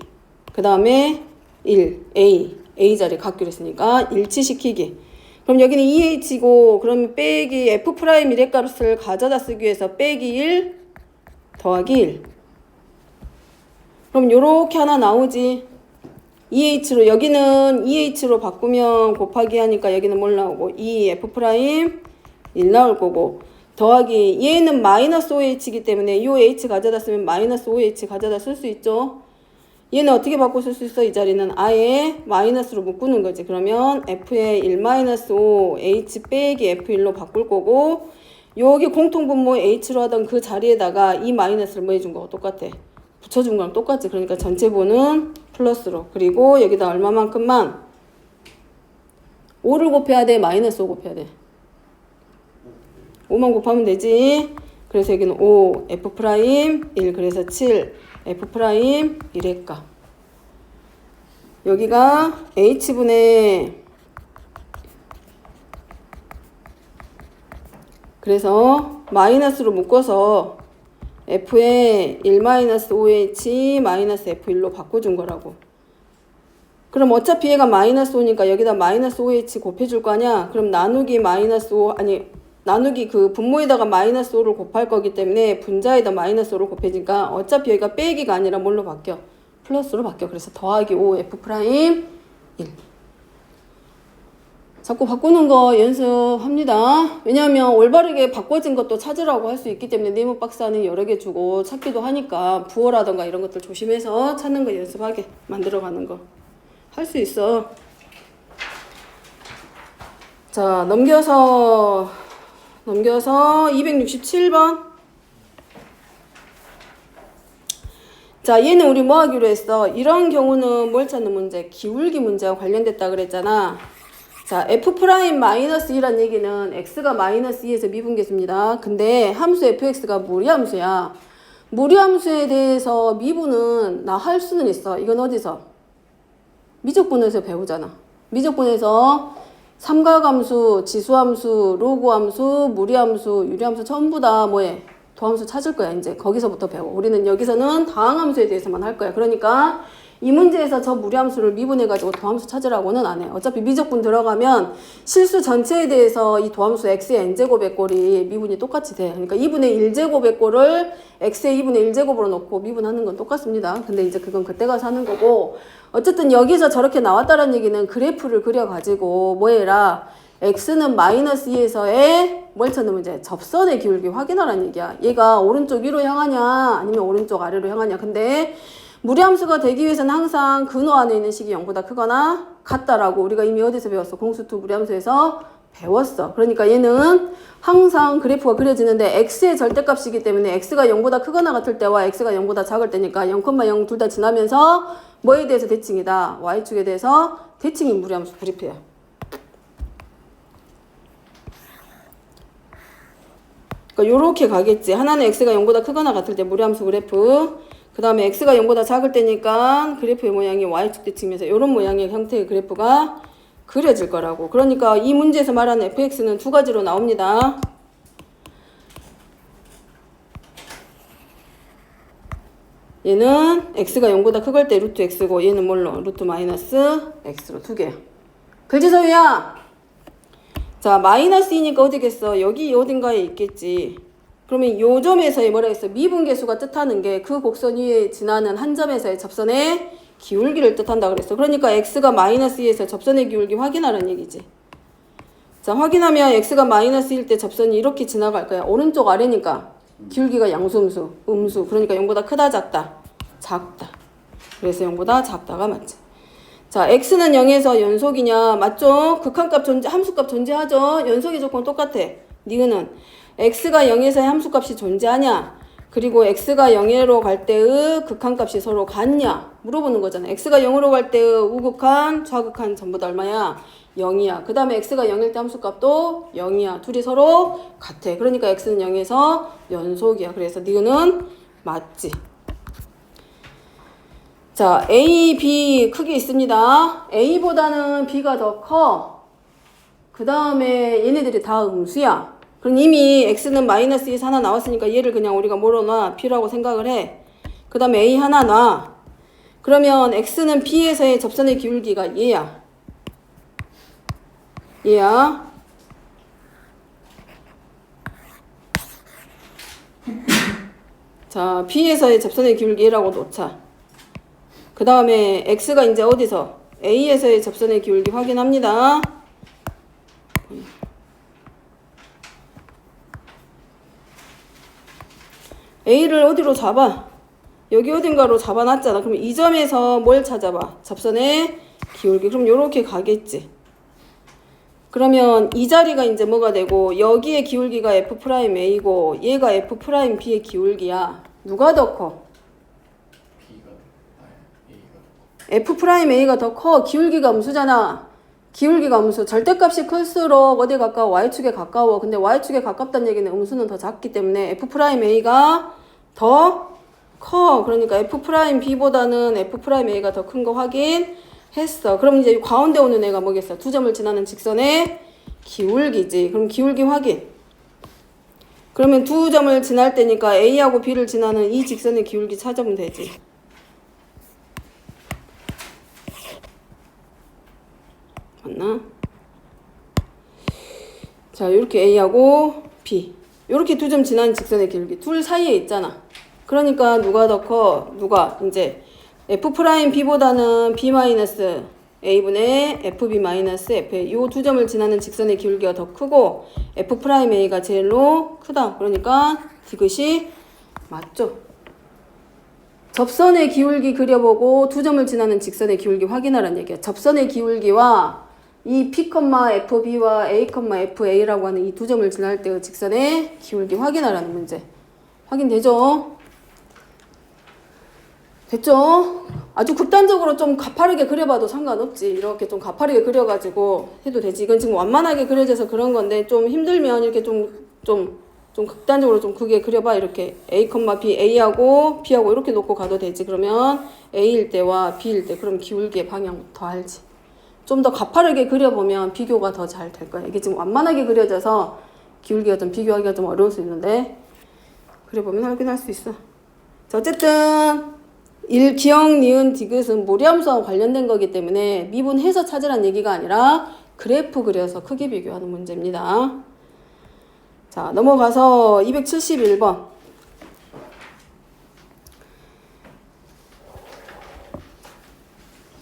Speaker 1: 그 다음에 1 a 자리 갖기로 했으니까 일치시키기. 그럼 여기는 2h고 그러면 빼기 f 프라임 1의 값을 가져다 쓰기 위해서 빼기 1 더하기 1. 그럼 요렇게 하나 나오지. 2h로 여기는 2h로 바꾸면 곱하기 하니까 여기는 뭘 나오고 2f 프라임 1 나올 거고 더하기 얘는 마이너스 5h이기 때문에 요 h 가져다 쓰면 마이너스 5h 가져다 쓸 수 있죠. 얘는 어떻게 바꿔 쓸 수 있어? 이 자리는 아예 마이너스로 묶는 거지. 그러면 f의 1 마이너스 5 h 빼기 f1로 바꿀 거고 여기 공통분모 h로 하던 그 자리에다가 이 마이너스를 뭐 해준 거고 똑같아. 붙여준 거랑 똑같지. 그러니까 전체분은 플러스로. 그리고 여기다 얼마만큼만 5를 곱해야 돼? 마이너스 5 곱해야 돼? 5만 곱하면 되지. 그래서 여기는 5 f 프라임 1 그래서 7 f 프라임 1의 값. 여기가 h분의 그래서 마이너스로 묶어서 f의 1 마이너스 5h 마이너스 f1로 바꿔준 거라고. 그럼 어차피 얘가 마이너스 5니까 여기다 마이너스 5h 곱해줄 거 아니야? 그럼 나누기 마이너스 5 나누기 그 분모에다가 마이너스 5를 곱할 거기 때문에 분자에다 마이너스 5를 곱해지니까 어차피 여기가 빼기가 아니라 뭘로 바뀌어? 플러스로 바뀌어. 그래서 더하기 5 f 프라임 1. 자꾸 바꾸는 거 연습합니다. 왜냐하면 올바르게 바꿔진 것도 찾으라고 할 수 있기 때문에 네모 박스 안에 여러 개 주고 찾기도 하니까 부호라던가 이런 것들 조심해서 찾는 거 연습하게 만들어가는 거 할 수 있어. 자, 넘겨서 267번. 자, 얘는 우리 뭐 하기로 했어? 이런 경우는 뭘 찾는 문제? 기울기 문제와 관련됐다 그랬잖아. 자, f'-2라는 얘기는 x가 마이너스 2에서 미분계수입니다. 근데 함수 fx가 무리함수야. 무리함수에 대해서 미분은 나 할 수는 있어. 이건 어디서? 미적분에서 배우잖아. 미적분에서 삼각함수, 지수함수, 로그함수, 무리함수, 유리함수 전부 다 뭐해? 도함수 찾을 거야. 이제 거기서부터 배워. 우리는 여기서는 다항함수에 대해서만 할 거야. 그러니까 이 문제에서 저 무리함수를 미분해가지고 도함수 찾으라고는 안 해. 어차피 미적분 들어가면 실수 전체에 대해서 이 도함수 x의 n제곱의 꼴이 미분이 똑같이 돼. 그러니까 2분의 1제곱의 꼴을 x의 2분의 1제곱으로 놓고 미분하는 건 똑같습니다. 근데 이제 그건 그때 가서 하는 거고 어쨌든 여기서 저렇게 나왔다는 얘기는 그래프를 그려가지고 뭐 해라. x는 마이너스 2에서의 뭘 찾는 문제? 접선의 기울기 확인하라는 얘기야. 얘가 오른쪽 위로 향하냐 아니면 오른쪽 아래로 향하냐. 근데 무리함수가 되기 위해서는 항상 근호 안에 있는 식이 0보다 크거나 같다라고 우리가 이미 어디서 배웠어? 공수2 무리함수에서 배웠어. 그러니까 얘는 항상 그래프가 그려지는데 x의 절대값이기 때문에 x가 0보다 크거나 같을 때와 x가 0보다 작을 때니까 0,0 둘 다 지나면서 뭐에 대해서 대칭이다? y축에 대해서 대칭인 무리함수 그래프야. 그러니까 요렇게 가겠지. 하나는 x가 0보다 크거나 같을 때 무리함수 그래프. 그 다음에 x가 0보다 작을 때니까 그래프의 모양이 y축 대칭면서 이런 모양의 형태의 그래프가 그려질 거라고. 그러니까 이 문제에서 말하는 fx는 두 가지로 나옵니다. 얘는 x가 0보다 크걸 때 루트 x고 얘는 뭘로? 루트 마이너스 x로 두 개. 글지서유야. 자, 마이너스 2니까 어디겠어? 여기 어딘가에 있겠지. 그러면 요 점에서의 뭐라 했어? 미분계수가 뜻하는 게 그 곡선 위에 지나는 한 점에서의 접선의 기울기를 뜻한다 그랬어. 그러니까 x가 마이너스 2에서 접선의 기울기 확인하라는 얘기지. 자, 확인하면 x가 마이너스 1때 접선이 이렇게 지나갈 거야. 오른쪽 아래니까 기울기가 양수음수, 음수. 그러니까 0보다 크다, 작다? 작다. 그래서 0보다 작다가 맞지. 자, x는 0에서 연속이냐? 맞죠? 극한값 존재, 함수값 존재하죠? 연속의 조건 똑같아. 니은은 x가 0에서의 함수값이 존재하냐? 그리고 x가 0으로 갈 때의 극한값이 서로 같냐? 물어보는 거잖아. x가 0으로 갈 때의 우극한, 좌극한 전부 다 얼마야? 0이야. 그 다음에 x가 0일 때 함수값도 0이야. 둘이 서로 같아. 그러니까 x는 0에서 연속이야. 그래서 니은은 맞지. 자, A, B 크게 있습니다. A보다는 B가 더 커. 그 다음에 얘네들이 다 음수야. 그럼 이미 X는 마이너스 1 하나 나왔으니까 얘를 그냥 우리가 뭐로 놔? B라고 생각을 해. 그 다음에 A 하나 놔. 그러면 X는 B에서의 접선의 기울기가 얘야. 얘야. 자, B에서의 접선의 기울기 얘라고 놓자. 그 다음에 X가 이제 어디서? A에서의 접선의 기울기 확인합니다. A를 어디로 잡아? 여기 어딘가로 잡아놨잖아. 그럼 이 점에서 뭘 찾아봐? 접선의 기울기. 그럼 요렇게 가겠지. 그러면 이 자리가 이제 뭐가 되고 여기에 기울기가 F'A고 얘가 F'B의 기울기야. 누가 더 커? F'A가 더 커. 기울기가 음수잖아. 기울기가 음수. 절대값이 클수록 어디에 가까워? Y축에 가까워. 근데 Y축에 가깝다는 얘기는 음수는 더 작기 때문에 F'A가 더 커. 그러니까 F'B보다는 F'A가 더 큰 거 확인했어. 그럼 이제 가운데 오는 애가 뭐겠어? 두 점을 지나는 직선의 기울기지. 그럼 기울기 확인. 그러면 두 점을 지날 때니까 A하고 B를 지나는 이 직선의 기울기 찾으면 되지. 맞나? 자, 이렇게 A하고 B. 이렇게 두 점 지나는 직선의 기울기. 둘 사이에 있잖아. 그러니까 누가 더 커? 누가? 이제 F'B보다는 B-A분의 FB-FA. 요 두 점을 지나는 직선의 기울기가 더 크고 F'A가 제일로 크다. 그러니까 디귿이 맞죠? 접선의 기울기 그려보고 두 점을 지나는 직선의 기울기 확인하라는 얘기야. 접선의 기울기와 이 P,FB와 A,FA라고 하는 이 두 점을 지날 때의 직선의 기울기 확인하라는 문제. 확인되죠? 됐죠? 아주 극단적으로 좀 가파르게 그려봐도 상관없지. 이렇게 좀 가파르게 그려가지고 해도 되지. 이건 지금 완만하게 그려져서 그런 건데 좀 힘들면 이렇게 좀 극단적으로 좀 크게 그려봐. 이렇게 A, B, A하고 B하고 이렇게 놓고 가도 되지. 그러면 A일 때와 B일 때 그럼 기울기의 방향 더 알지. 좀 더 가파르게 그려보면 비교가 더 잘 될 거야. 이게 지금 완만하게 그려져서 기울기가 좀 비교하기가 좀 어려울 수 있는데 그려보면 확인할 수 있어. 자, 어쨌든 기억, 니은, 디귿은 모리함수하고 관련된 거기 때문에 미분해서 찾으라는 얘기가 아니라 그래프 그려서 크기 비교하는 문제입니다. 자, 넘어가서 271번.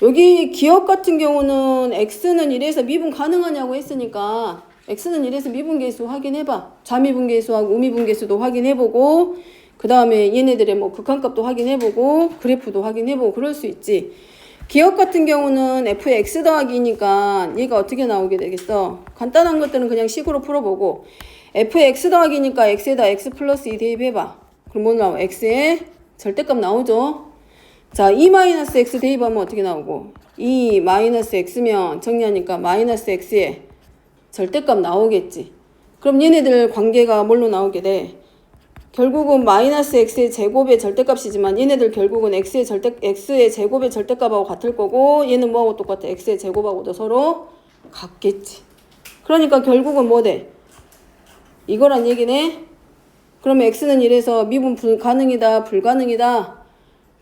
Speaker 1: 여기 기억 같은 경우는 x는 1에서 미분 가능하냐고 했으니까 x는 1에서 미분계수 확인해봐. 좌미분계수하고 우미분계수도 확인해보고 그 다음에 얘네들의 뭐 극한값도 확인해보고 그래프도 확인해보고 그럴 수 있지. 기억 같은 경우는 f의 x 더하기니까 얘가 어떻게 나오게 되겠어? 간단한 것들은 그냥 식으로 풀어보고 f의 x 더하기니까 x에다 x 플러스 2 대입해봐. 그럼 뭐 나와? x의 절대값 나오죠? 자, 2-x 대입하면 어떻게 나오고? 2-x면 정리하니까 마이너스 x의 절대값 나오겠지. 그럼 얘네들 관계가 뭘로 나오게 돼? 결국은 마이너스 x의 제곱의 절대값이지만 얘네들 결국은 x의 제곱의 절대값하고 같을 거고 얘는 뭐하고 똑같아? x의 제곱하고도 서로 같겠지. 그러니까 결국은 뭐 돼? 이거란 얘기네. 그러면 x는 1에서 미분 불가능이다, 불가능이다?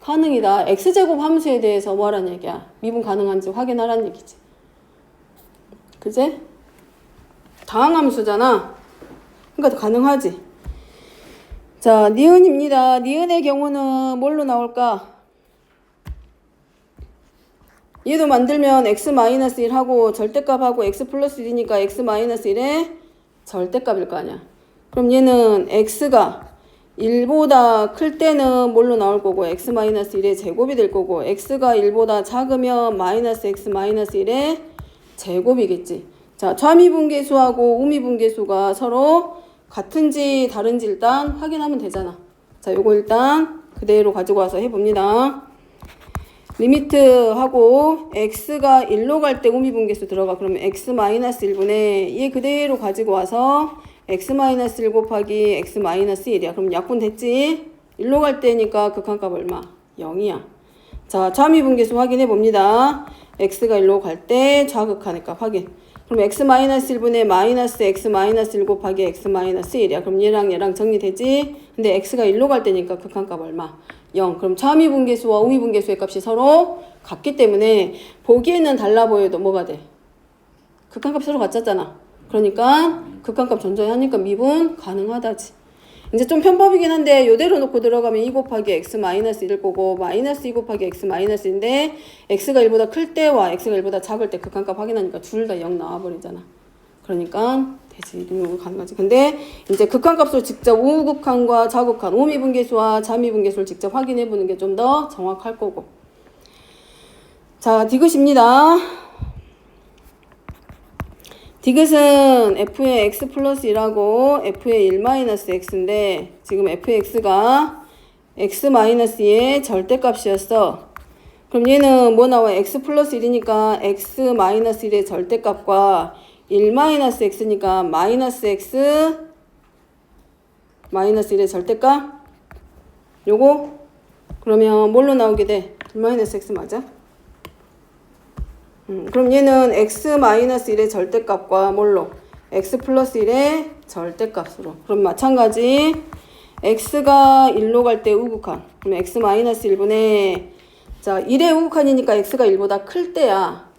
Speaker 1: 가능이다. x제곱 함수에 대해서 뭐 하라는 얘기야? 미분 가능한지 확인하라는 얘기지. 그제? 다항함수잖아. 그러니까 가능하지. 자, 니은입니다. 니은의 경우는 뭘로 나올까? 얘도 만들면 x-1 하고 절대값하고 x 플러스 1이니까 x-1의 절대값일 거 아니야. 그럼 얘는 x가 1보다 클 때는 뭘로 나올 거고 x-1의 제곱이 될 거고 x가 1보다 작으면 마이너스 x 마이너스 1의 제곱이겠지. 자, 좌미분계수하고 우미분계수가 서로 같은지 다른지 일단 확인하면 되잖아. 자, 요거 일단 그대로 가지고 와서 해봅니다. 리미트하고 x가 1로 갈 때 우미분계수 들어가. 그러면 x-1분의 얘 그대로 가지고 와서 x-1 곱하기 x-1이야. 그럼 약분 됐지? 1로 갈 때니까 극한값 얼마? 0이야. 자, 좌미분계수 확인해 봅니다. x가 1로 갈 때 좌극한의 값 확인. 그럼 x-1분의 마이너스 x-1 곱하기 x-1이야. 그럼 얘랑 정리되지? 근데 x가 1로 갈 때니까 극한값 얼마? 0. 그럼 좌미분계수와 우미분계수의 값이 서로 같기 때문에 보기에는 달라 보여도 뭐가 돼? 극한값 서로 같았잖아. 그러니까 극한값 존재하니까 미분 가능하다지. 이제 좀 편법이긴 한데 요대로 놓고 들어가면 2 곱하기 x-1일 거고 마이너스 2 곱하기 x-인데 x가 1보다 클 때와 x가 1보다 작을 때 극한값 확인하니까 둘 다 0 나와버리잖아. 그러니까 되지. 이거 가능하지. 근데 이제 극한값을 직접 우극한과 좌극한 우미분계수와 좌미분계수를 직접 확인해보는 게 좀 더 정확할 거고. 자, 디귿입니다. 디귿은 f의 x 플러스 1하고 f의 1 마이너스 x인데 지금 fx가 x 마이너스의 절대값이었어. 그럼 얘는 뭐 나와? x 플러스 1이니까 x 마이너스 1의 절대값과 1 마이너스 x니까 마이너스 x 마이너스 1의 절대값? 요거? 그러면 뭘로 나오게 돼? 1 마이너스 x 맞아? 그럼 얘는 x-1의 절대값과 뭘로? x 플러스 1의 절대값으로. 그럼 마찬가지 x가 1로 갈 때 우극한. 그럼 x-1분의 자 1의 우극한이니까 x가 1보다 클 때야.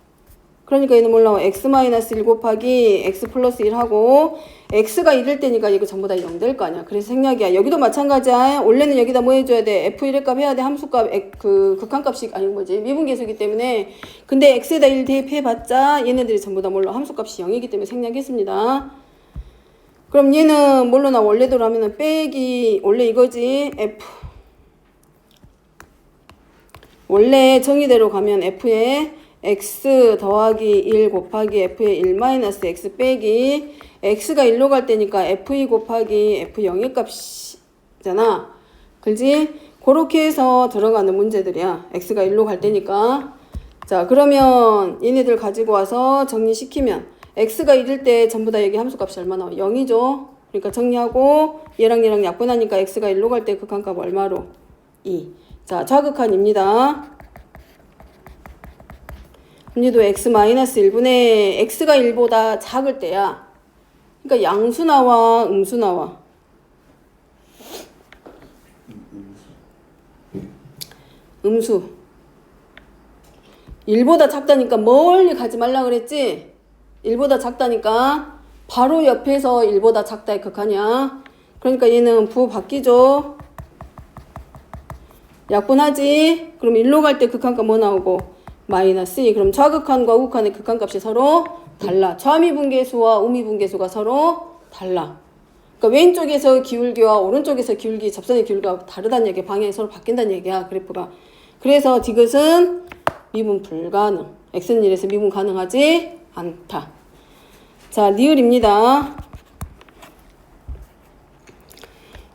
Speaker 1: 그러니까 얘는 뭘로? x-1 곱하기 x 플러스 1하고 x가 1일 때니까 이거 전부 다 0 될 거 아니야. 그래서 생략이야. 여기도 마찬가지야. 원래는 여기다 뭐 해줘야 돼? f1의 값 해야 돼. 함수값 그 극한값이 아니 뭐지? 미분계수이기 때문에. 근데 x에다 1 대입해봤자 얘네들이 전부 다 뭘로? 함수값이 0이기 때문에 생략했습니다. 그럼 얘는 뭘로 나? 원래대로 하면은 빼기 원래 이거지. f 원래 정의대로 가면 f에 x 더하기 1 곱하기 f의 1 마이너스 x 빼기 x가 1로 갈 때니까 f2 곱하기 f0의 값이잖아. 그지? 그렇게 해서 들어가는 문제들이야. x가 1로 갈 때니까. 자, 그러면 얘네들 가지고 와서 정리시키면 x가 1일 때 전부 다 여기 함수값이 얼마 나와? 0이죠. 그러니까 정리하고 얘랑 약분하니까 x가 1로 갈 때 극한값 얼마로? 2. 자, 좌극한입니다. 얘도 x-1분의 x가 1보다 작을 때야. 그러니까 양수 나와, 음수 나와. 음수. 1보다 작다니까 멀리 가지 말라 그랬지? 1보다 작다니까 바로 옆에서 1보다 작다의 극한이야. 그러니까 얘는 부 바뀌죠. 약분하지? 그럼 1로 갈 때 극한값 뭐 나오고? 마이너스 2. 그럼 좌극한과 우극한의 극한값이 서로 달라. 좌미분계수와 우미분계수가 서로 달라. 그러니까 왼쪽에서 기울기와 오른쪽에서 기울기, 접선의 기울기가 다르다는 얘기야. 방향이 서로 바뀐다는 얘기야. 그래프가. 그래서 디귿은 미분 불가능. x는 1에서 미분 가능하지 않다. 자, 니을입니다.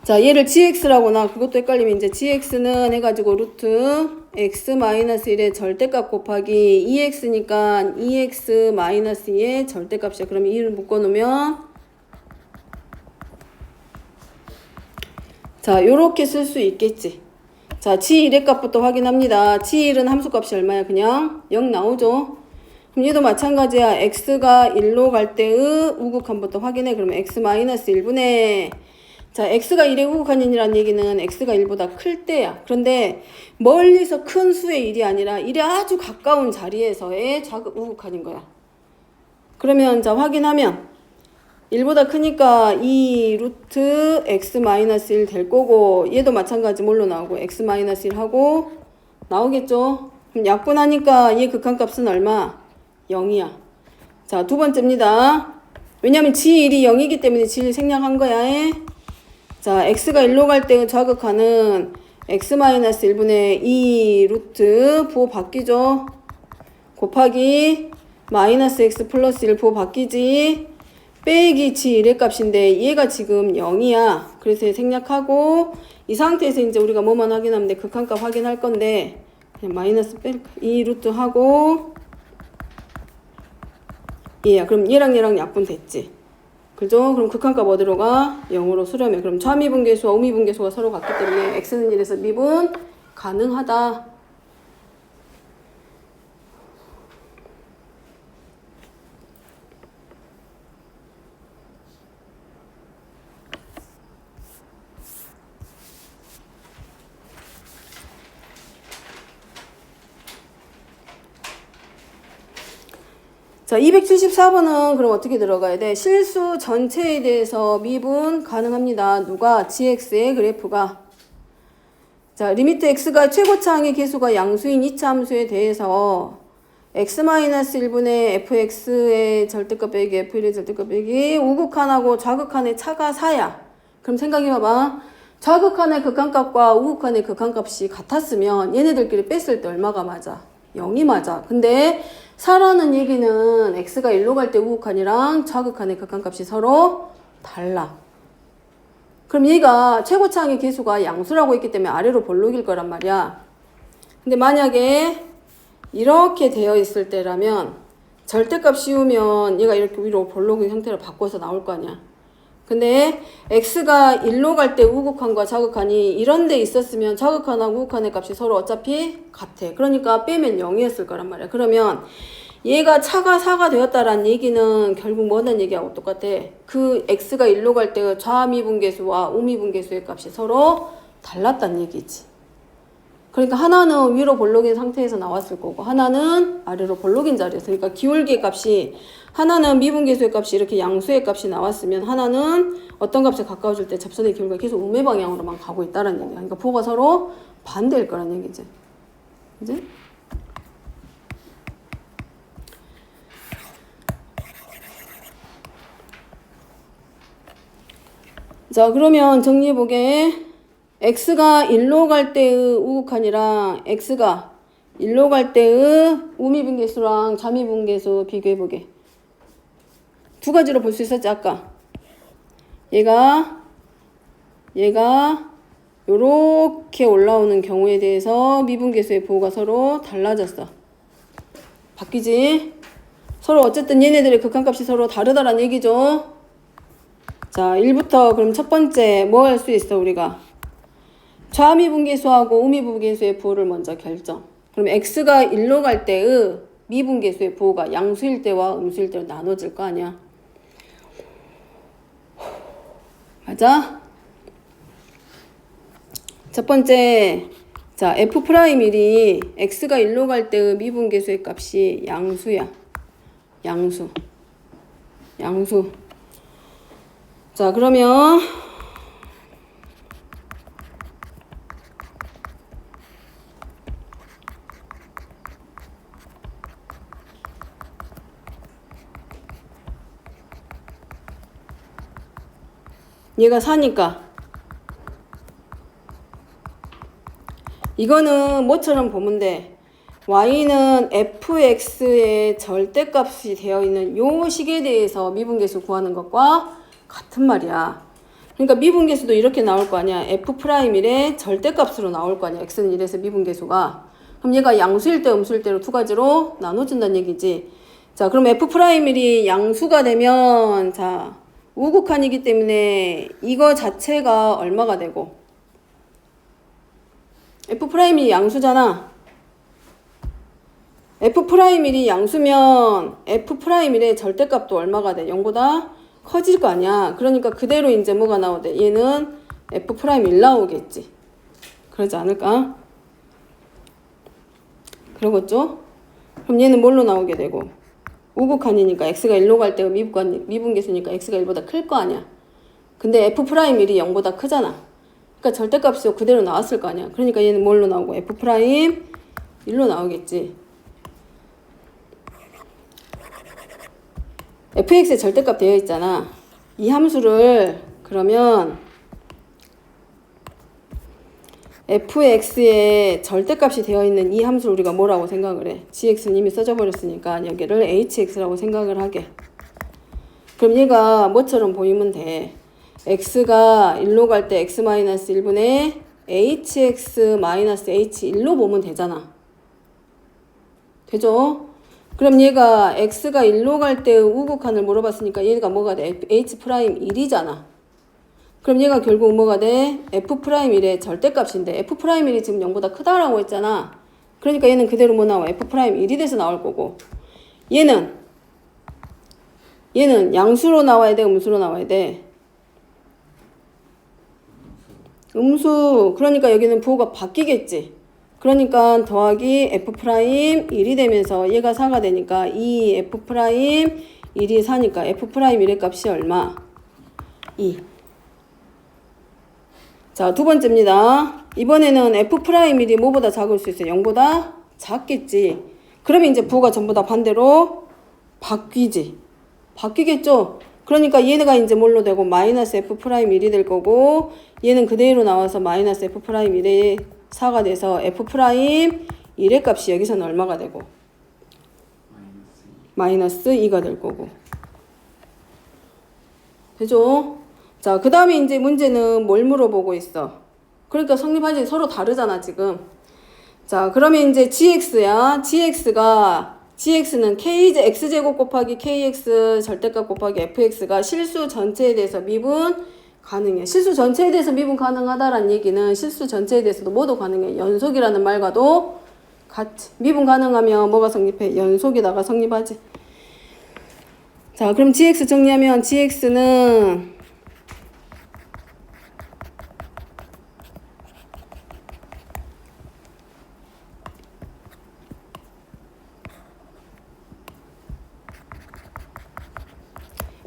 Speaker 1: 자, 얘를 gx라고 나 그것도 헷갈리면 이제 gx는 해가지고 루트 x-1의 절대값 곱하기 2x니까 2x-2의 절대값이야. 그러면 2를 묶어놓으면 자, 요렇게 쓸 수 있겠지. 자, g1의 값부터 확인합니다. g1은 함수값이 얼마야? 그냥 0 나오죠. 그럼 얘도 마찬가지야. x가 1로 갈 때의 우극한부터 확인해. 그러면 x-1분의 자, x가 1의 우극한이라는 얘기는 x가 1보다 클 때야. 그런데 멀리서 큰 수의 1이 아니라 1에 아주 가까운 자리에서의 우극한인 거야. 그러면 자, 확인하면 1보다 크니까 2 루트 x-1 될 거고 얘도 마찬가지 뭘로 나오고 x-1 하고 나오겠죠. 그럼 약분하니까 얘 극한값은 얼마? 0이야. 자, 두 번째입니다. 왜냐면 g1이 0이기 때문에 g1 생략한 거야. 자, x가 1로 갈 때 자극하는 x-1분의 2 루트 부호 바뀌죠. 곱하기 마이너스 x 플러스 1 부호 바뀌지. 빼기 지1의 값인데 얘가 지금 0이야. 그래서 생략하고 이 상태에서 이제 우리가 뭐만 확인하면 돼? 극한값 확인할 건데 그냥 마이너스 2 루트 하고 얘야. 그럼 얘랑 얘랑 약분 됐지. 그죠? 그럼 극한값 어디로 가? 0으로 수렴해. 그럼 좌미분계수와 우미분계수가 서로 같기 때문에 x는 1에서 미분 가능하다. 자, 274번은 그럼 어떻게 들어가야 돼? 실수 전체에 대해서 미분 가능합니다. 누가? gx의 그래프가. 자, 리미트 x가 최고차항의 계수가 양수인 2차 함수에 대해서 x-1분의 fx의 절대값 빼기 f1의 절대값 빼기 우극한하고 좌극한의 차가 4야. 그럼 생각해봐봐. 좌극한의 극한값과 우극한의 극한값이 같았으면 얘네들끼리 뺐을 때 얼마가 맞아? 0이 맞아. 근데 4라는 얘기는 x가 1로 갈 때 우극한이랑 좌극한의 극한값이 서로 달라. 그럼 얘가 최고차항의 계수가 양수라고 했기 때문에 아래로 볼록일 거란 말이야. 근데 만약에 이렇게 되어 있을 때라면 절대값 씌우면 얘가 이렇게 위로 볼록의 형태로 바꿔서 나올 거 아니야. 근데 x가 1로 갈 때 우극한과 좌극한이 이런 데 있었으면 좌극한하고 우극한의 값이 서로 어차피 같아. 그러니까 빼면 0이었을 거란 말이야. 그러면 얘가 차가 4가 되었다라는 얘기는 결국 뭐는 얘기하고 똑같아. 그 x가 1로 갈 때 좌미분계수와 우미분계수의 값이 서로 달랐다는 얘기지. 그러니까 하나는 위로 볼록인 상태에서 나왔을 거고 하나는 아래로 볼록인 자리에서. 그러니까 기울기의 값이 하나는 미분계수의 값이 이렇게 양수의 값이 나왔으면 하나는 어떤 값에 가까워질 때 접선의 기울기가 계속 우매 방향으로만 가고 있다는 얘기야. 그러니까 부호가 서로 반대일 거란 얘기지. 그지? 자, 그러면 정리해보게. x가 1로 갈 때의 우극한이랑 x가 1로 갈 때의 우미분계수랑 좌미분계수 비교해보게. 두 가지로 볼 수 있었지, 아까. 얘가 요렇게 올라오는 경우에 대해서 미분계수의 부호가 서로 달라졌어. 바뀌지? 서로 어쨌든 얘네들의 극한값이 서로 다르다란 얘기죠. 자, 1부터 그럼 첫 번째 뭐 할 수 있어, 우리가? 좌미분계수하고 우미분계수의 부호를 먼저 결정. 그럼 x가 1로 갈 때의 미분계수의 부호가 양수일 때와 음수일 때로 나눠질 거 아니야. 맞아? 첫 번째, 자, f'1이 x가 1로 갈 때의 미분계수의 값이 양수야. 양수. 자, 그러면 얘가 4니까 이거는 뭐처럼 보면 돼. y는 fx의 절대값이 되어 있는 요 식에 대해서 미분계수 구하는 것과 같은 말이야. 그러니까 미분계수도 이렇게 나올 거 아니야. f'1의 절대값으로 나올 거 아니야. x는 1에서 미분계수가. 그럼 얘가 양수일 때 음수일 때로 두 가지로 나눠준다는 얘기지. 자, 그럼 f'1이 양수가 되면 자, 우극한이기 때문에 이거 자체가 얼마가 되고 f'이 양수잖아. f'일이 양수면 f'일의 절대값도 얼마가 돼? 0보다 커질 거 아니야. 그러니까 그대로 이제 뭐가 나오대? 얘는 f'1 나오겠지. 그러지 않을까? 그러겠죠? 그럼 얘는 뭘로 나오게 되고? 우극한이니까 x가 1로 갈 때 미분계수니까 x가 1보다 클 거 아니야. 근데 f'일이 0보다 크잖아. 그러니까 절대값이 그대로 나왔을 거 아니야. 그러니까 얘는 뭘로 나오고? f' 1로 나오겠지. fx의 절대값 되어 있잖아. 이 함수를 그러면 fx에 절대값이 되어 있는 이 함수를 우리가 뭐라고 생각을 해? gx는 이미 써져 버렸으니까 여기를 hx라고 생각을 하게. 그럼 얘가 뭐처럼 보이면 돼? x가 1로 갈 때 x-1분의 hx-h1로 보면 되잖아. 되죠? 그럼 얘가 x가 1로 갈 때 우극한을 물어봤으니까 얘가 뭐가 돼? h'1이잖아. 그럼 얘가 결국 뭐가 돼? f'1의 절대값인데 f'1이 지금 0보다 크다라고 했잖아. 그러니까 얘는 그대로 뭐 나와? f'1이 돼서 나올 거고. 얘는 양수로 나와야 돼? 음수로 나와야 돼? 음수. 그러니까 여기는 부호가 바뀌겠지. 그러니까 더하기 f'1이 되면서 얘가 4가 되니까 이 f'1이 4니까 f'1의 값이 얼마? 2. 자, 두 번째입니다. 이번에는 f'1이 뭐보다 작을 수 있어요? 0보다 작겠지. 그러면 이제 부호가 전부 다 반대로 바뀌겠죠? 그러니까 얘네가 이제 뭘로 되고 마이너스 f'1이 될 거고 얘는 그대로 나와서 마이너스 f'1의 4가 돼서 f'1의 값이 여기서는 얼마가 되고? 마이너스 2가 될 거고. 되죠? 자, 그 다음에 이제 문제는 뭘 물어보고 있어? 그러니까 성립하지 서로 다르잖아, 지금. 자, 그러면 이제 gx야. gx는 x제곱 곱하기 kx 절대값 곱하기 fx가 실수 전체에 대해서 미분 가능해. 실수 전체에 대해서 미분 가능하다라는 얘기는 실수 전체에 대해서도 모두 가능해. 연속이라는 말과도 같이. 미분 가능하면 뭐가 성립해? 연속이다가 성립하지. 자, 그럼 gx 정리하면 gx는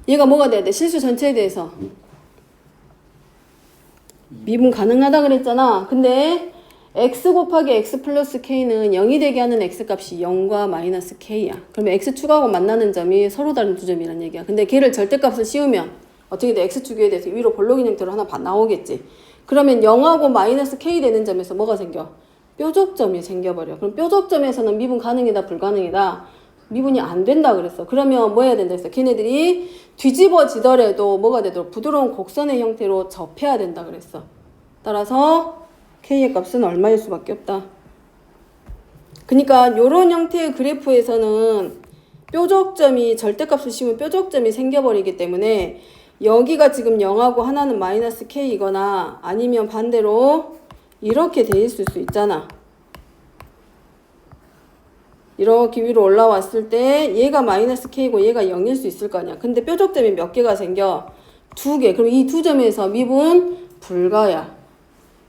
Speaker 1: 얘가 뭐가 돼야 돼? 실수 전체에 대해서 미분 가능하다 그랬잖아. 근데 x 곱하기 x 플러스 k는 0이 되게 하는 x값이 0과 마이너스 k야. 그러면 x축하고 만나는 점이 서로 다른 두 점이란 얘기야. 근데 걔를 절대값을 씌우면 어떻게 돼? x축에 대해서 위로 볼록 형태로 하나 나오겠지. 그러면 0하고 마이너스 k 되는 점에서 뭐가 생겨? 뾰족점이 생겨버려. 그럼 뾰족점에서는 미분 가능이다 불가능이다? 미분이 안 된다 그랬어. 그러면 뭐 해야 된다 했어? 걔네들이 뒤집어지더라도 뭐가 되도록 부드러운 곡선의 형태로 접해야 된다 그랬어. 따라서 k의 값은 얼마일 수밖에 없다. 그러니까 요런 형태의 그래프에서는 뾰족점이 절대값을 씌우면 뾰족점이 생겨버리기 때문에 여기가 지금 0하고 하나는 마이너스 k이거나 아니면 반대로 이렇게 돼 있을 수 있잖아. 이렇게 위로 올라왔을 때 얘가 마이너스 k고 얘가 0일 수 있을 거 아니야. 근데 뾰족점이 몇 개가 생겨? 2개. 그럼 이 두 점에서 미분 불가야.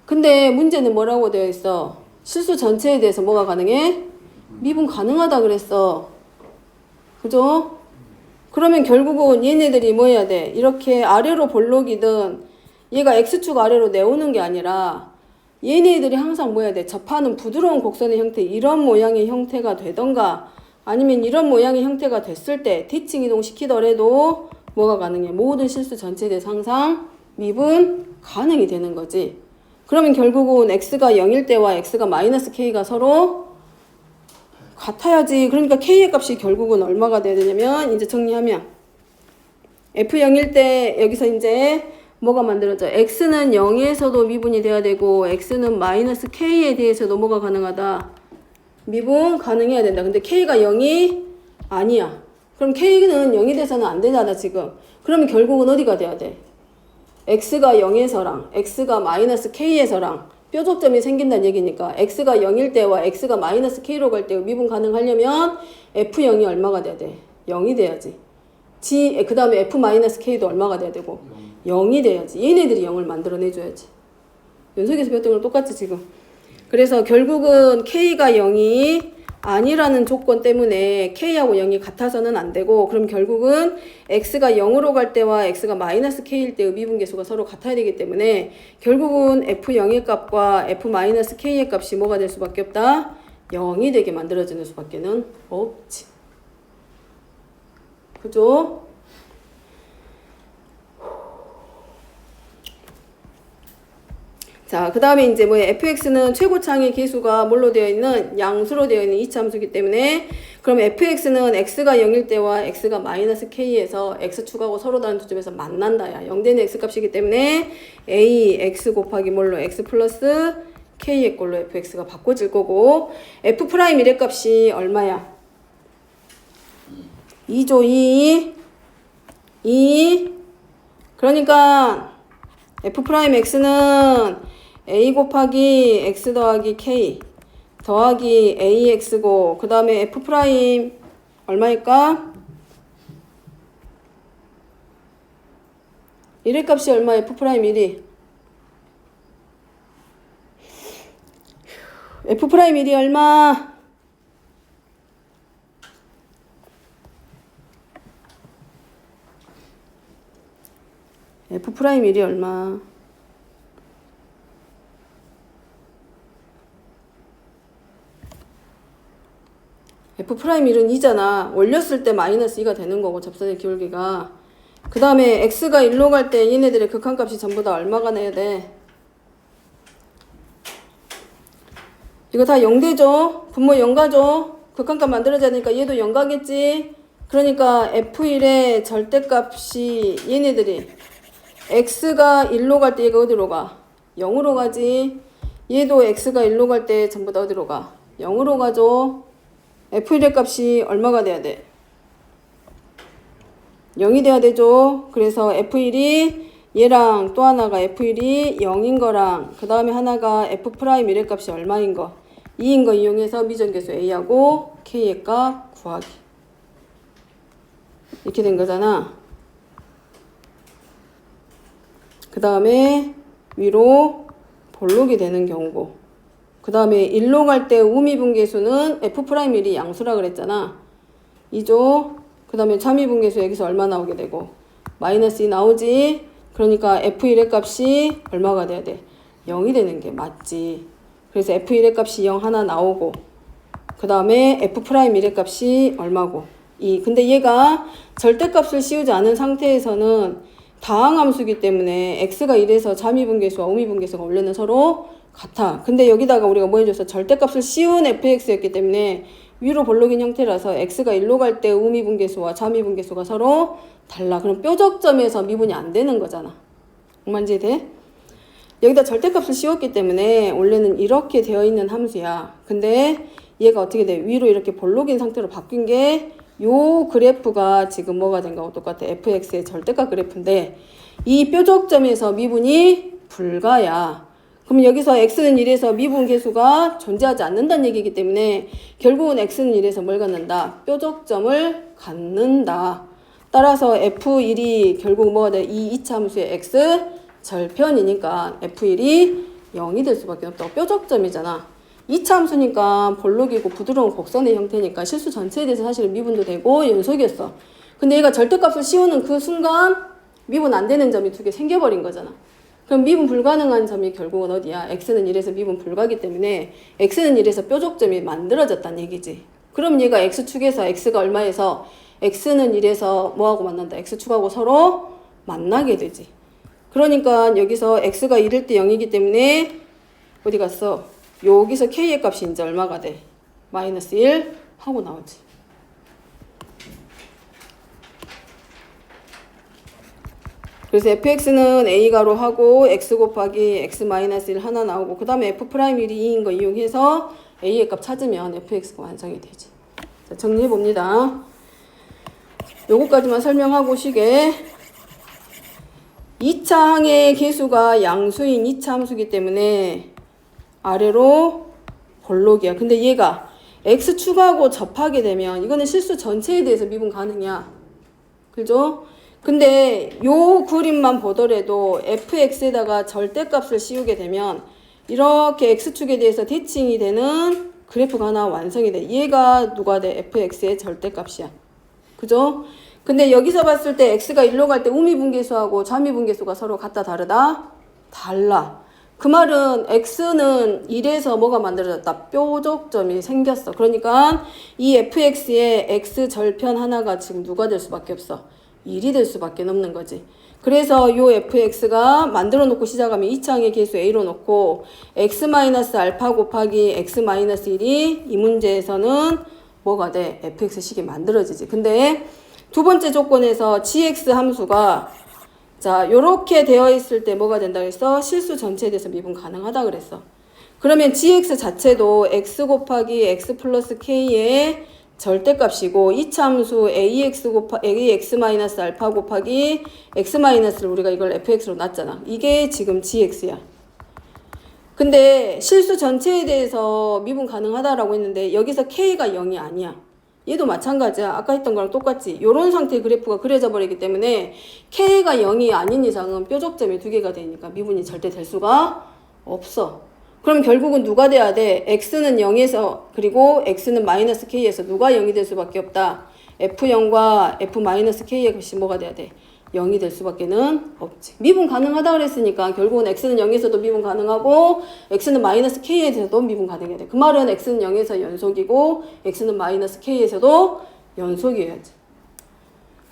Speaker 1: 근데 문제는 뭐라고 되어 있어? 실수 전체에 대해서 뭐가 가능해? 미분 가능하다 그랬어. 그죠? 그러면 결국은 얘네들이 뭐 해야 돼? 이렇게 아래로 볼록이든 얘가 x축 아래로 내오는 게 아니라 얘네들이 항상 뭐 해야 돼? 접하는 부드러운 곡선의 형태, 이런 모양의 형태가 되던가 아니면 이런 모양의 형태가 됐을 때 대칭 이동 시키더라도 뭐가 가능해? 모든 실수 전체에 대해서 항상 미분 가능이 되는 거지. 그러면 결국은 x가 0일 때와 x가 마이너스 k가 서로 같아야지. 그러니까 k의 값이 결국은 얼마가 돼야 되냐면 이제 정리하면 f0일 때 여기서 이제 뭐가 만들어져? x는 0에서도 미분이 돼야 되고 x는 마이너스 k에 대해서도 뭐가 가능하다? 미분 가능해야 된다. 근데 k가 0이 아니야. 그럼 k는 0이 돼서는 안 되잖아 지금. 그러면 결국은 어디가 돼야 돼? x가 0에서랑 x가 마이너스 k에서랑 뾰족점이 생긴다는 얘기니까 x가 0일 때와 x가 마이너스 k로 갈 때 미분 가능하려면 f0이 얼마가 돼야 돼? 0이 돼야지. 그 다음에 f-k도 얼마가 돼야 되고 0이 돼야지. 얘네들이 0을 만들어내줘야지. 연속에서 배웠던 거랑 똑같지 지금. 그래서 결국은 k가 0이 아니라는 조건 때문에 k하고 0이 같아서는 안 되고 그럼 결국은 x가 0으로 갈 때와 x가 마이너스 k일 때의 미분계수가 서로 같아야 되기 때문에 결국은 f0의 값과 f-k의 값이 뭐가 될 수밖에 없다? 0이 되게 만들어지는 수밖에는 없지. 그죠? 자, 그 다음에 이제 뭐야? fx는 최고창의 계수가 뭘로 되어 있는? 양수로 되어 있는 이차함수이기 때문에 그럼 fx는 x가 0일 때와 x가 마이너스 k에서 x축하고 서로 다른 두 점에서 만난다야. 0되는 x값이기 때문에 a x 곱하기 뭘로? x 플러스 k의 꼴로 fx가 바꿔질 거고 f 프라임 미래값이 얼마야? 2죠. 2 그러니까 f 프라임 x는 a 곱하기 x 더하기 k 더하기 ax고 그 다음에 f 프라임 얼마일까? 이의 값이 얼마? f 프라임 1이 f 프라임 1이 얼마? f 프라임 1이 얼마? f 프라임 1은 2잖아. 올렸을 때 마이너스 2가 되는 거고 접선의 기울기가. 그 다음에 x가 1로 갈 때 얘네들의 극한값이 전부 다 얼마가 내야 돼? 이거 다 0되죠? 분모 0가죠? 극한값 만들어져야 되니까 얘도 0가겠지? 그러니까 f1의 절대값이 얘네들이 x가 1로 갈 때 얘가 어디로 가? 0으로 가지. 얘도 x가 1로 갈 때 전부 다 어디로 가? 0으로 가죠. f1의 값이 얼마가 돼야 돼? 0이 돼야 되죠. 그래서 f1이 얘랑 또 하나가 f1이 0인 거랑 그 다음에 하나가 f 프라임 1의 값이 얼마인 거 2인 거 이용해서 미정계수 a하고 k의 값 구하기. 이렇게 된 거잖아. 그 다음에 위로 볼록이 되는 경우고 그 다음에 1로 갈 때 우미분계수는 f'1이 양수라 그랬잖아. 2죠. 그 다음에 차미분계수 여기서 얼마 나오게 되고 마이너스 2 나오지. 그러니까 f1의 값이 얼마가 돼야 돼? 0이 되는 게 맞지. 그래서 f1의 값이 0 하나 나오고 그 다음에 f'1의 값이 얼마고 2. 근데 얘가 절대값을 씌우지 않은 상태에서는 다항함수이기 때문에 x가 1에서 자미분계수와 우미분계수가 원래는 서로 같아. 근데 여기다가 우리가 뭐 해줬어? 절대값을 씌운 fx였기 때문에 위로 볼록인 형태라서 x가 1로 갈 때 우미분계수와 자미분계수가 서로 달라. 그럼 뾰족점에서 미분이 안 되는 거잖아. 뭔지 돼? 여기다 절대값을 씌웠기 때문에 원래는 이렇게 되어 있는 함수야. 근데 얘가 어떻게 돼? 위로 이렇게 볼록인 상태로 바뀐 게 요 그래프가 지금 뭐가 된 거하고 똑같아. fx의 절대값 그래프인데 이 뾰족점에서 미분이 불가야. 그럼 여기서 x는 1에서 미분 계수가 존재하지 않는다는 얘기이기 때문에 결국은 x는 1에서 뭘 갖는다? 뾰족점을 갖는다. 따라서 f1이 결국 뭐가 돼? 이 2차 함수의 x 절편이니까 f1이 0이 될 수밖에 없다고. 뾰족점이잖아. 2차 함수니까 볼록이고 부드러운 곡선의 형태니까 실수 전체에 대해서 사실은 미분도 되고 연속이었어. 근데 얘가 절대값을 씌우는 그 순간 미분 안 되는 점이 두 개 생겨버린 거잖아. 그럼 미분 불가능한 점이 결국은 어디야? x는 1에서 미분 불가기 때문에 x는 1에서 뾰족점이 만들어졌다는 얘기지. 그럼 얘가 x축에서 x가 얼마에서 x는 1에서 뭐하고 만난다? x축하고 서로 만나게 되지. 그러니까 여기서 x가 1일 때 0이기 때문에 어디 갔어? 여기서 k의 값이 이제 얼마가 돼? 마이너스 1 하고 나오지. 그래서 fx는 a가로 하고 x 곱하기 x 마이너스 1 하나 나오고 그 다음에 f'1이 2인 거 이용해서 a의 값 찾으면 fx가 완성이 되지. 자, 정리해 봅니다. 요거까지만 설명하고 쉬게. 2차 항의 계수가 양수인 2차 함수이기 때문에 아래로 볼록이야. 근데 얘가 x축하고 접하게 되면 이거는 실수 전체에 대해서 미분 가능이야. 그죠? 근데 요 그림만 보더라도 fx에다가 절대값을 씌우게 되면 이렇게 x축에 대해서 대칭이 되는 그래프가 하나 완성이 돼. 얘가 누가 돼? fx의 절대값이야. 그죠? 근데 여기서 봤을 때 x가 1로 갈 때 우미분계수하고 좌미분계수가 서로 같다 다르다? 달라. 그 말은 x는 1에서 뭐가 만들어졌다? 뾰족점이 생겼어. 그러니까 이 fx의 x 절편 하나가 지금 누가 될 수밖에 없어? 1이 될 수밖에 없는 거지. 그래서 요 fx가 만들어 놓고 시작하면 이차항의 계수 a로 놓고 x-알파 곱하기 x-1이 이 문제에서는 뭐가 돼? fx식이 만들어지지. 근데 두 번째 조건에서 gx 함수가 자 요렇게 되어 있을 때 뭐가 된다 그랬어? 실수 전체에 대해서 미분 가능하다 그랬어. 그러면 gx 자체도 x 곱하기 x 플러스 k의 절대값이고 이차함수 ax-알파 곱하기 x-를 우리가 이걸 fx로 놨잖아. 이게 지금 gx야. 근데 실수 전체에 대해서 미분 가능하다라고 했는데 여기서 k가 0이 아니야. 얘도 마찬가지야. 아까 했던 거랑 똑같지. 요런 상태의 그래프가 그려져 버리기 때문에 k가 0이 아닌 이상은 뾰족점이 두 개가 되니까 미분이 절대 될 수가 없어. 그럼 결국은 누가 돼야 돼? x는 0에서 그리고 x는 마이너스 k에서 누가 0이 될 수밖에 없다. f0과 f-k의 값이 뭐가 돼야 돼? 0이 될 수밖에는 없지. 미분 가능하다 그랬으니까 결국은 x는 0에서도 미분 가능하고 x는 마이너스 k에서도 미분 가능해야 돼. 그 말은 x는 0에서 연속이고 x는 마이너스 k에서도 연속이어야지.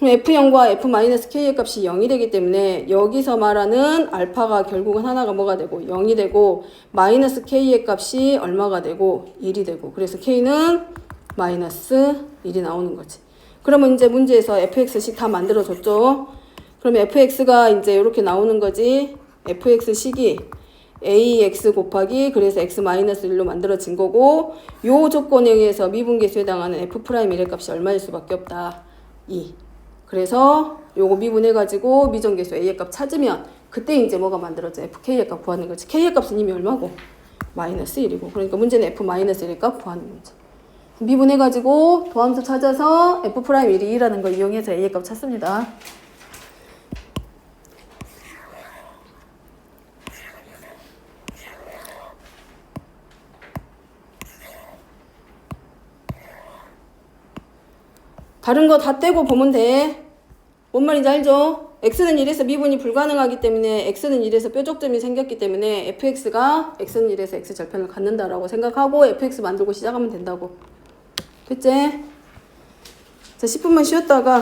Speaker 1: 그럼 f0과 f-k의 값이 0이 되기 때문에 여기서 말하는 알파가 결국은 하나가 뭐가 되고 0이 되고 마이너스 k의 값이 얼마가 되고 1이 되고 그래서 k는 마이너스 1이 나오는 거지. 그러면 이제 문제에서 fx식 다 만들어줬죠. 그러면 fx가 이제 이렇게 나오는 거지. fx식이 ax 곱하기 그래서 x-1로 만들어진 거고 요 조건에 의해서 미분계수에 해당하는 f'1의 값이 얼마일 수밖에 없다. 2. 그래서 요거 미분해가지고 미정계수 a의 값 찾으면 그때 이제 뭐가 만들어져? fk의 값 구하는 거지. k의 값은 이미 얼마고? 마이너스 1이고 그러니까 문제는 f-1의 값 구하는 문제. 미분해가지고 도함수 찾아서 f'1이 2라는 거 이용해서 a의 값 찾습니다. 다른 거 다 떼고 보면 돼. 뭔 말인지 알죠? x는 1에서 미분이 불가능하기 때문에 x는 1에서 뾰족점이 생겼기 때문에 fx가 x는 1에서 x절편을 갖는다라고 생각하고 fx 만들고 시작하면 된다고. 됐지? 자, 10분만 쉬었다가